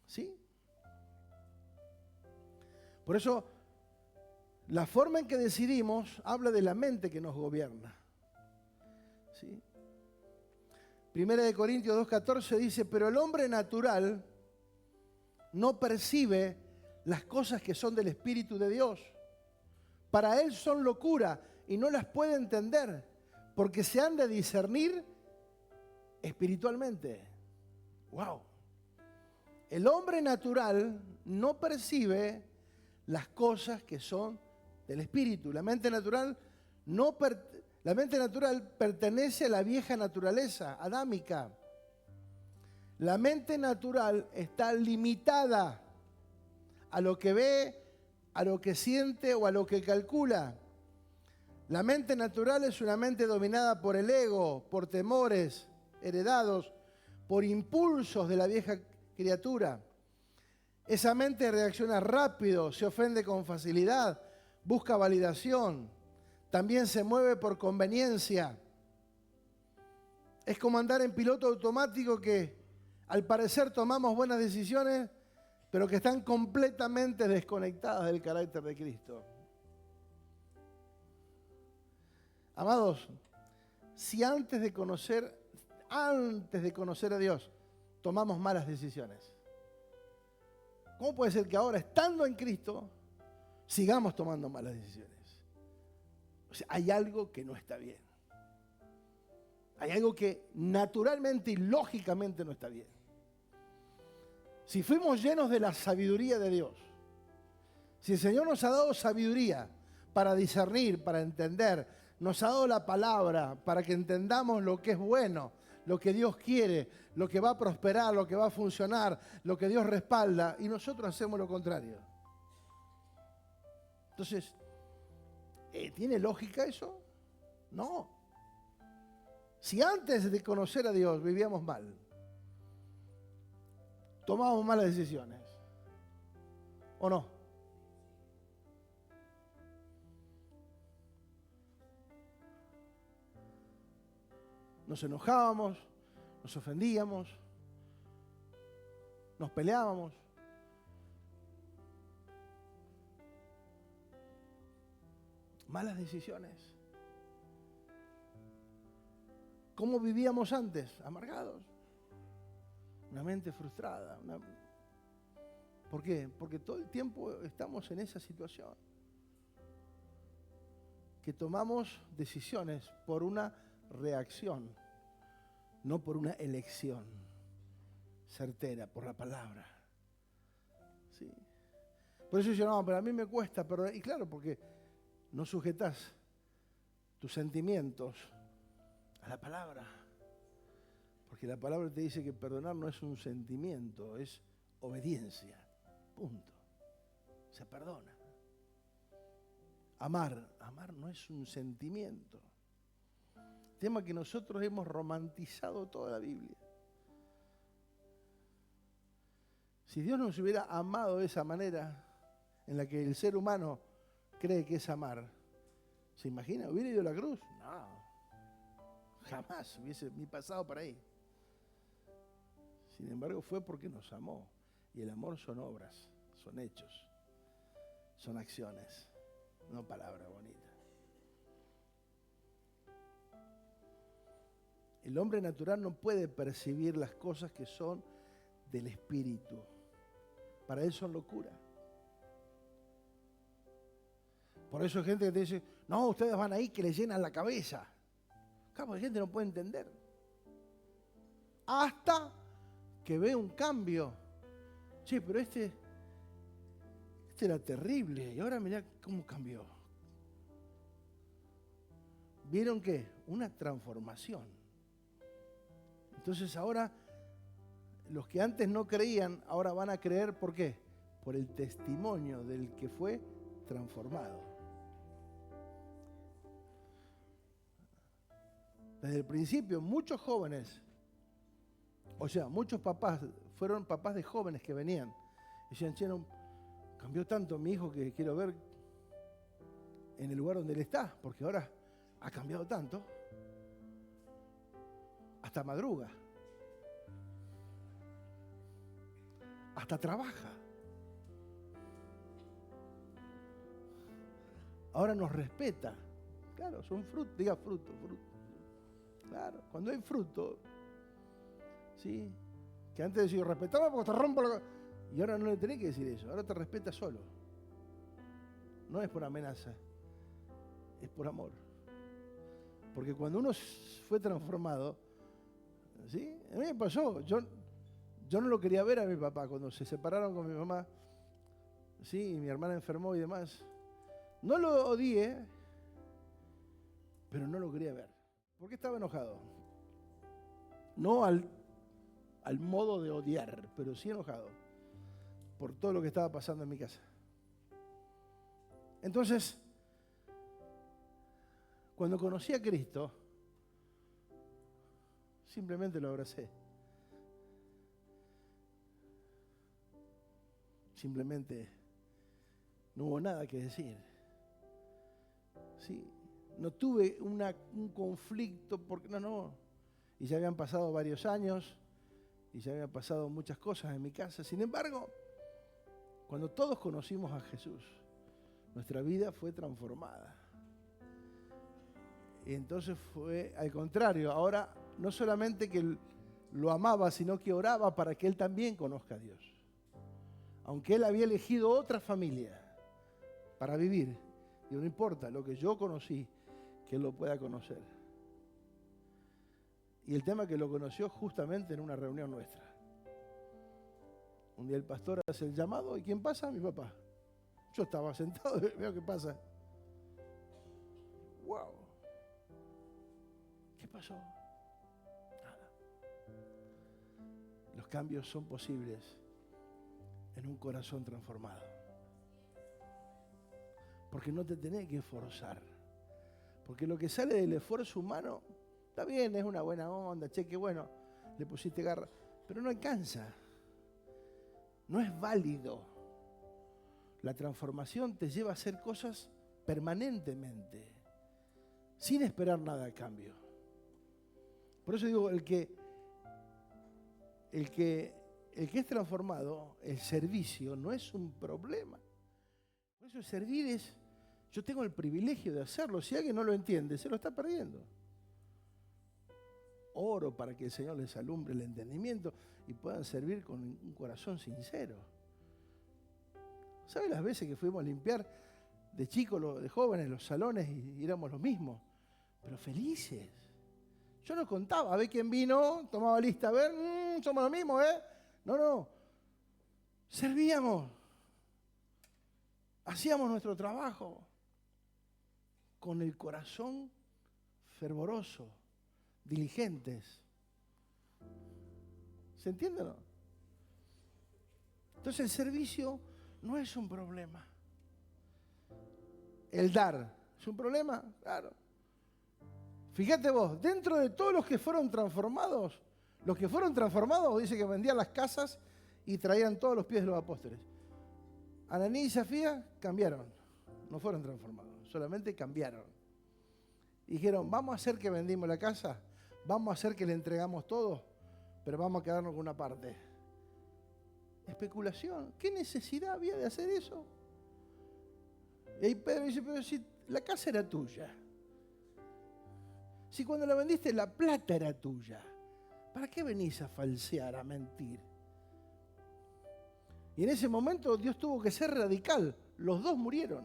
S1: ¿Sí? Por eso, la forma en que decidimos habla de la mente que nos gobierna. ¿Sí? Primera de Corintios 2:14 dice, pero el hombre natural no percibe las cosas que son del Espíritu de Dios. Para él son locura y no las puede entender, porque se han de discernir espiritualmente. ¡Wow! El hombre natural no percibe las cosas que son del Espíritu. La mente natural pertenece a la vieja naturaleza adámica. La mente natural está limitada a lo que ve, a lo que siente o a lo que calcula. La mente natural es una mente dominada por el ego, por temores heredados, por impulsos de la vieja criatura. Esa mente reacciona rápido, se ofende con facilidad, busca validación, también se mueve por conveniencia. Es como andar en piloto automático que al parecer tomamos buenas decisiones, pero que están completamente desconectadas del carácter de Cristo. Amados, si antes de conocer a Dios tomamos malas decisiones, ¿cómo puede ser que ahora, estando en Cristo, sigamos tomando malas decisiones? O sea, hay algo que no está bien. Hay algo que naturalmente y lógicamente no está bien. Si fuimos llenos de la sabiduría de Dios, si el Señor nos ha dado sabiduría para discernir, para entender, nos ha dado la palabra para que entendamos lo que es bueno, lo que Dios quiere, lo que va a prosperar, lo que va a funcionar, lo que Dios respalda, y nosotros hacemos lo contrario. Entonces, ¿tiene lógica eso? No. Si antes de conocer a Dios vivíamos mal, tomábamos malas decisiones, ¿o no? Nos enojábamos, nos ofendíamos, nos peleábamos. Malas decisiones. ¿Cómo vivíamos antes? Amargados. Una mente frustrada. ¿Por qué? Porque todo el tiempo estamos en esa situación. Que tomamos decisiones por una reacción, no por una elección certera, por la palabra. ¿Sí? Por eso yo no, pero a mí me cuesta perdonar. Y claro, porque no sujetas tus sentimientos a la palabra. Porque la palabra te dice que perdonar no es un sentimiento, es obediencia. Punto. Se perdona. Amar no es un sentimiento. Tema que nosotros hemos romantizado toda la Biblia. Si Dios nos hubiera amado de esa manera, en la que el ser humano cree que es amar, ¿se imagina? ¿Hubiera ido a la cruz? No, jamás hubiese ni pasado por ahí. Sin embargo, fue porque nos amó. Y el amor son obras, son hechos, son acciones, no palabras bonitas. El hombre natural no puede percibir las cosas que son del Espíritu. Para él son locura. Por eso hay gente que te dice, no, ustedes van ahí que les llenan la cabeza. Claro, la gente no puede entender. Hasta que ve un cambio. Che, pero este era terrible y ahora mirá cómo cambió. ¿Vieron qué? Una transformación. Entonces ahora, los que antes no creían, ahora van a creer, ¿por qué? Por el testimonio del que fue transformado. Desde el principio, muchos jóvenes, o sea, muchos papás, fueron papás de jóvenes que venían. Y decían, che, no, cambió tanto mi hijo que quiero ver en el lugar donde él está, porque ahora ha cambiado tanto. Hasta madruga. Hasta trabaja. Ahora nos respeta. Claro, son frutos, diga fruto. Claro, cuando hay fruto, ¿sí? Que antes decía, respetame porque te rompo la... Y ahora no le tenés que decir eso, ahora te respeta solo. No es por amenaza, es por amor. Porque cuando uno fue transformado, ¿sí? A mí me pasó, yo no lo quería ver a mi papá cuando se separaron con mi mamá, ¿sí? Y mi hermana enfermó y demás. No lo odié, pero no lo quería ver. ¿Por qué estaba enojado? No al modo de odiar, pero sí enojado. por todo lo que estaba pasando en mi casa. Entonces, cuando conocí a Cristo, simplemente lo abracé. Simplemente no hubo nada que decir. ¿Sí? No tuve un conflicto, porque no. Y ya habían pasado varios años, y ya habían pasado muchas cosas en mi casa. Sin embargo, cuando todos conocimos a Jesús, nuestra vida fue transformada. Y entonces fue al contrario. Ahora no solamente que lo amaba, sino que oraba para que él también conozca a Dios. Aunque él había elegido otra familia para vivir, y no importa lo que yo conocí, que él lo pueda conocer. Y el tema que lo conoció justamente en una reunión nuestra. Un día el pastor hace el llamado, ¿y quién pasa? Mi papá. Yo estaba sentado y veo qué pasa. ¡Wow! ¿Qué pasó? Nada. Los cambios son posibles en un corazón transformado. Porque no te tenés que forzar. Porque lo que sale del esfuerzo humano, está bien, es una buena onda, che, qué bueno, le pusiste garra, pero no alcanza. No es válido. La transformación te lleva a hacer cosas permanentemente, sin esperar nada a cambio. Por eso digo, el que es transformado, el servicio no es un problema. Por eso servir es, yo tengo el privilegio de hacerlo. Si alguien no lo entiende, se lo está perdiendo. Oro para que el Señor les alumbre el entendimiento y puedan servir con un corazón sincero. ¿Saben las veces que fuimos a limpiar de chicos, de jóvenes, los salones y éramos los mismos? Pero felices. Yo no contaba, a ver quién vino, tomaba lista, a ver, somos los mismos, ¿eh? No. Servíamos. Hacíamos nuestro trabajo con el corazón fervoroso, diligentes. ¿Se entiende o no? Entonces el servicio no es un problema. El dar es un problema, claro. Fíjate vos, dentro de todos los que fueron transformados, dice que vendían las casas y traían todos los pies de los apóstoles. Ananí y Zafía cambiaron, no fueron transformados, solamente cambiaron. Y dijeron, vamos a hacer que vendimos la casa, vamos a hacer que le entregamos todo, pero vamos a quedarnos con una parte. Especulación, ¿qué necesidad había de hacer eso? Y ahí Pedro dice, pero si la casa era tuya, si cuando la vendiste la plata era tuya, ¿para qué venís a falsear, a mentir? Y en ese momento Dios tuvo que ser radical. Los dos murieron.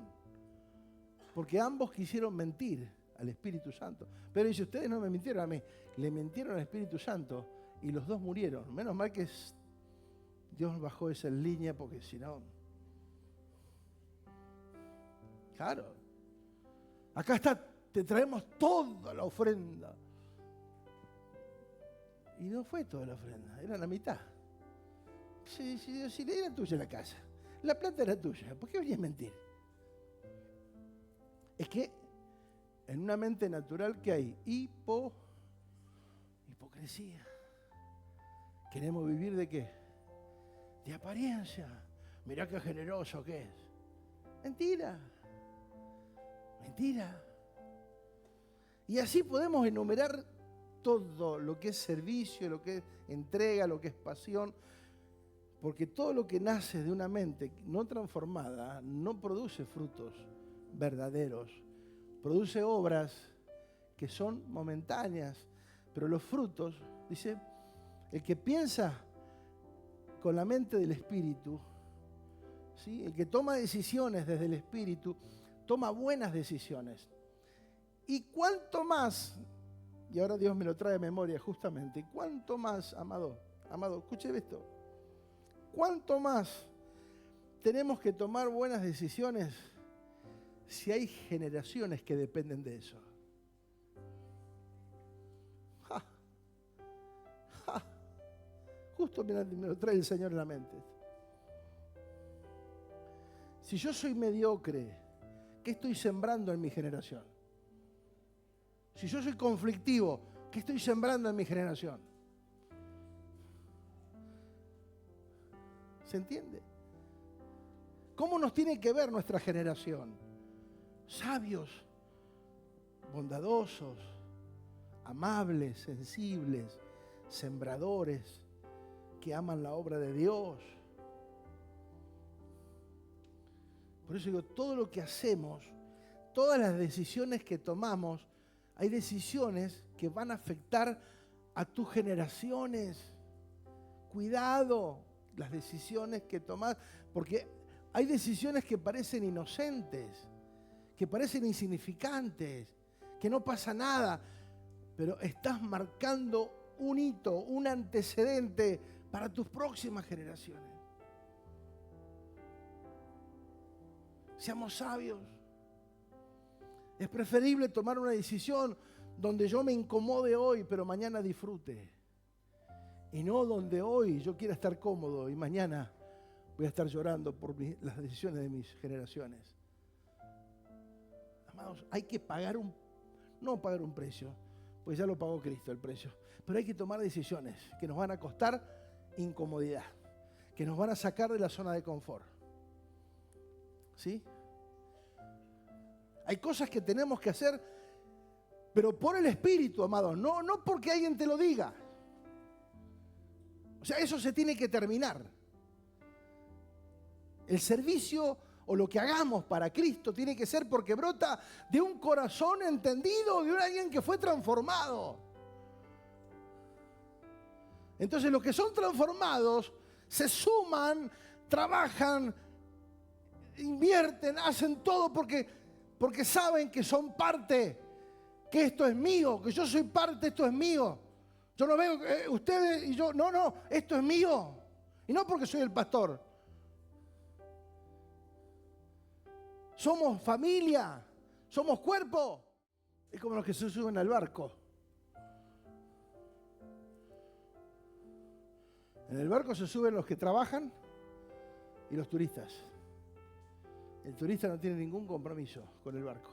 S1: Porque ambos quisieron mentir al Espíritu Santo. Pero dice, ustedes no me mintieron a mí, le mintieron al Espíritu Santo y los dos murieron. Menos mal que Dios bajó esa línea porque si no... Claro. Acá está, te traemos toda la ofrenda. Y no fue toda la ofrenda, era la mitad. Si era tuya la casa, la plata era tuya, ¿por qué venías a mentir? Es que en una mente natural que hay hipocresía. ¿Queremos vivir de qué? De apariencia. Mirá qué generoso que es. Mentira. Y así podemos enumerar todo lo que es servicio, lo que es entrega, lo que es pasión. Porque todo lo que nace de una mente no transformada no produce frutos verdaderos. Produce obras que son momentáneas. Pero los frutos, dice, el que piensa con la mente del Espíritu, ¿sí? El que toma decisiones desde el Espíritu, toma buenas decisiones. Y cuánto más, y ahora Dios me lo trae a memoria justamente, cuánto más, amado, escuche esto. ¿Cuánto más tenemos que tomar buenas decisiones si hay generaciones que dependen de eso? Justo me lo trae el Señor en la mente. Si yo soy mediocre, ¿qué estoy sembrando en mi generación? Si yo soy conflictivo, ¿qué estoy sembrando en mi generación? ¿Se entiende? ¿Cómo nos tiene que ver nuestra generación? Sabios, bondadosos, amables, sensibles, sembradores, que aman la obra de Dios. Por eso digo, todo lo que hacemos, todas las decisiones que tomamos, hay decisiones que van a afectar a tus generaciones. Cuidado las decisiones que tomás, porque hay decisiones que parecen inocentes, que parecen insignificantes, que no pasa nada, pero estás marcando un hito, un antecedente para tus próximas generaciones. Seamos sabios. Es preferible tomar una decisión donde yo me incomode hoy, pero mañana disfrute. Y no donde hoy yo quiera estar cómodo y mañana voy a estar llorando por las decisiones de mis generaciones. Amados, hay que no pagar un precio, pues ya lo pagó Cristo el precio, pero hay que tomar decisiones que nos van a costar incomodidad, que nos van a sacar de la zona de confort. ¿Sí? Hay cosas que tenemos que hacer, pero por el Espíritu, amados, no porque alguien te lo diga. O sea, eso se tiene que terminar. El servicio o lo que hagamos para Cristo tiene que ser porque brota de un corazón entendido, de alguien que fue transformado. Entonces los que son transformados se suman, trabajan, invierten, hacen todo porque saben que son parte, que esto es mío, que yo soy parte, esto es mío. Yo no veo ustedes y yo, no, esto es mío. Y no porque soy el pastor. Somos familia, somos cuerpo. Es como los que se suben al barco. En el barco se suben los que trabajan y los turistas. El turista no tiene ningún compromiso con el barco.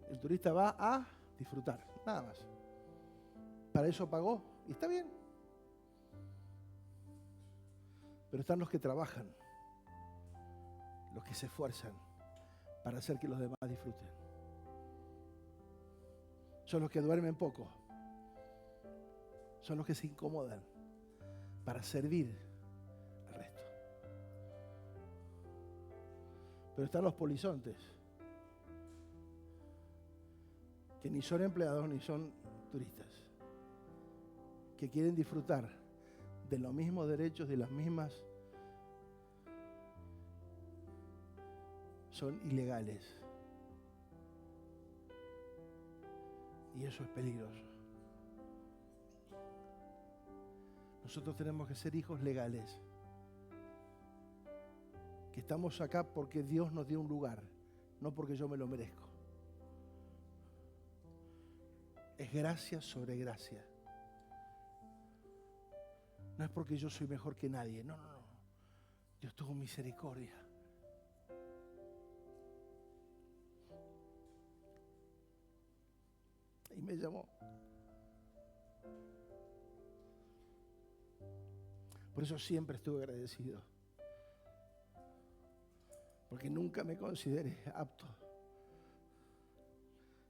S1: El turista va a disfrutar, nada más. Para eso pagó y está bien. Pero están los que trabajan, los que se esfuerzan para hacer que los demás disfruten. Son los que duermen poco. Son los que se incomodan para servir al resto. Pero están los polizontes, que ni son empleados ni son turistas, que quieren disfrutar de los mismos derechos, de las mismas. Son ilegales. Y eso es peligroso. Nosotros tenemos que ser hijos legales. Que estamos acá porque Dios nos dio un lugar, no porque yo me lo merezco. Es gracia sobre gracia. No es porque yo soy mejor que nadie, no. Dios tuvo misericordia. Y me llamó. Por eso siempre estuve agradecido. Porque nunca me consideré apto.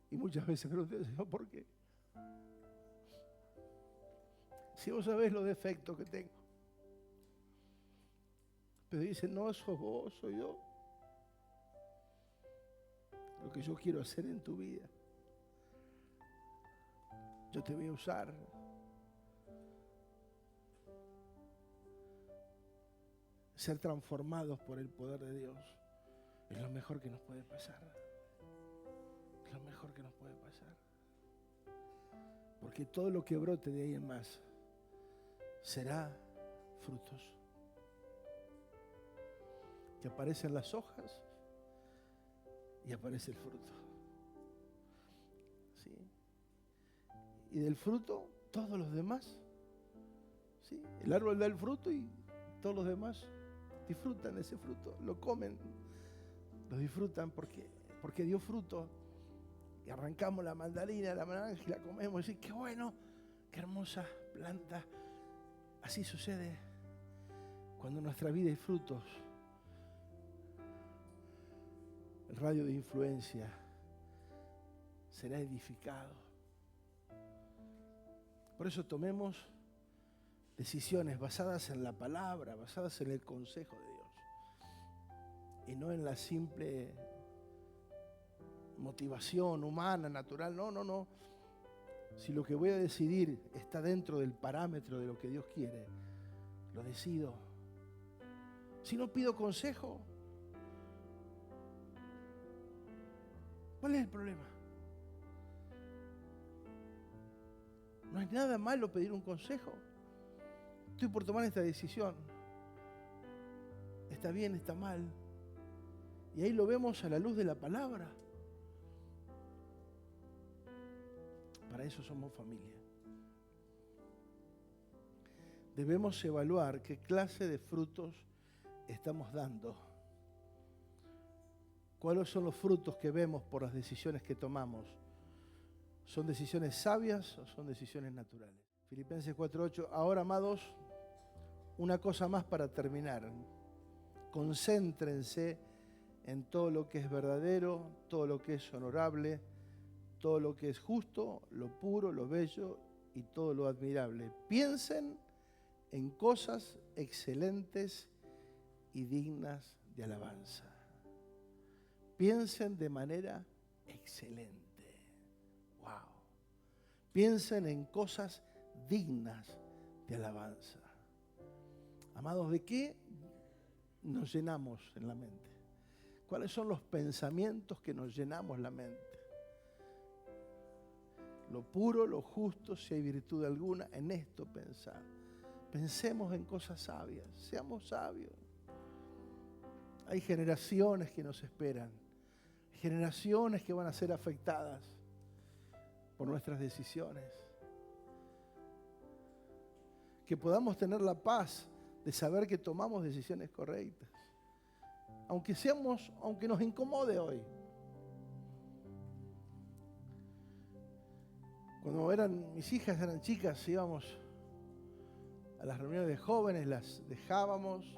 S1: Y muchas veces me pregunté, Señor, ¿por qué? Si vos sabés los defectos que tengo. Pero dice, no sos vos, soy yo. Lo que yo quiero hacer en tu vida. Yo te voy a usar. Ser transformados por el poder de Dios es lo mejor que nos puede pasar. Es lo mejor que nos puede pasar. Porque todo lo que brote de ahí en más será frutos. Que aparecen las hojas y aparece el fruto. ¿Sí? Y del fruto, todos los demás. ¿Sí? El árbol da el fruto y todos los demás disfrutan ese fruto, lo comen, lo disfrutan porque dio fruto. Y arrancamos la mandarina, la naranja y la comemos y decimos, qué bueno, qué hermosa planta. Así sucede cuando en nuestra vida hay frutos. El radio de influencia será edificado. Por eso tomemos decisiones basadas en la palabra, basadas en el consejo de Dios y no en la simple motivación humana, natural. No. Si lo que voy a decidir está dentro del parámetro de lo que Dios quiere, lo decido. Si no pido consejo, ¿cuál es el problema? No es nada malo pedir un consejo. Estoy por tomar esta decisión. Está bien, está mal. Y ahí lo vemos a la luz de la palabra. Para eso somos familia. Debemos evaluar qué clase de frutos estamos dando. ¿Cuáles son los frutos que vemos por las decisiones que tomamos? ¿Son decisiones sabias o son decisiones naturales? Filipenses 4:8. Ahora, amados, una cosa más para terminar. Concéntrense en todo lo que es verdadero, todo lo que es honorable, todo lo que es justo, lo puro, lo bello y todo lo admirable. Piensen en cosas excelentes y dignas de alabanza. Piensen de manera excelente. Wow. Piensen en cosas dignas de alabanza. Amados, ¿de qué nos llenamos en la mente? ¿Cuáles son los pensamientos que nos llenamos la mente? Lo puro, lo justo, si hay virtud alguna, en esto pensar. Pensemos en cosas sabias, seamos sabios. Hay generaciones que nos esperan, generaciones que van a ser afectadas por nuestras decisiones. Que podamos tener la paz de saber que tomamos decisiones correctas. Aunque nos incomode hoy. Cuando mis hijas eran chicas, íbamos a las reuniones de jóvenes, las dejábamos,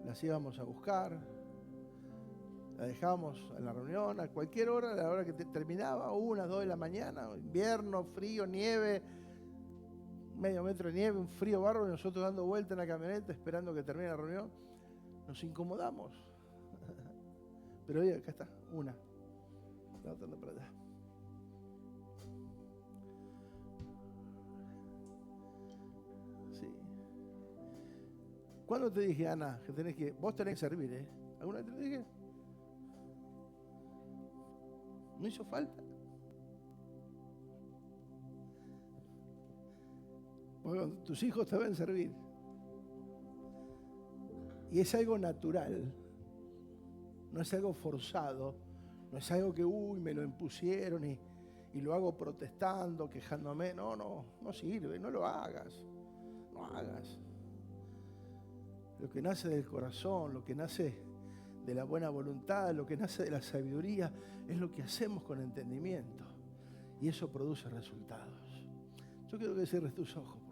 S1: las íbamos a buscar, las dejábamos en la reunión a cualquier hora, a la hora que terminaba, 1, 2 de la mañana, invierno, frío, nieve, medio metro de nieve, un frío bárbaro, y nosotros dando vuelta en la camioneta esperando que termine la reunión. Nos incomodamos. Pero oye, acá está, una. La otra anda para allá. Sí. ¿Cuándo te dije, Ana, que vos tenés que servir, ¿Alguna vez te lo dije? ¿No hizo falta? Porque tus hijos te deben servir. Y es algo natural. No es algo forzado. No es algo que, me lo impusieron y lo hago protestando, quejándome. No sirve, no lo hagas. No hagas. Lo que nace del corazón, lo que nace de la buena voluntad, lo que nace de la sabiduría, es lo que hacemos con entendimiento. Y eso produce resultados. Yo quiero que cierres tus ojos.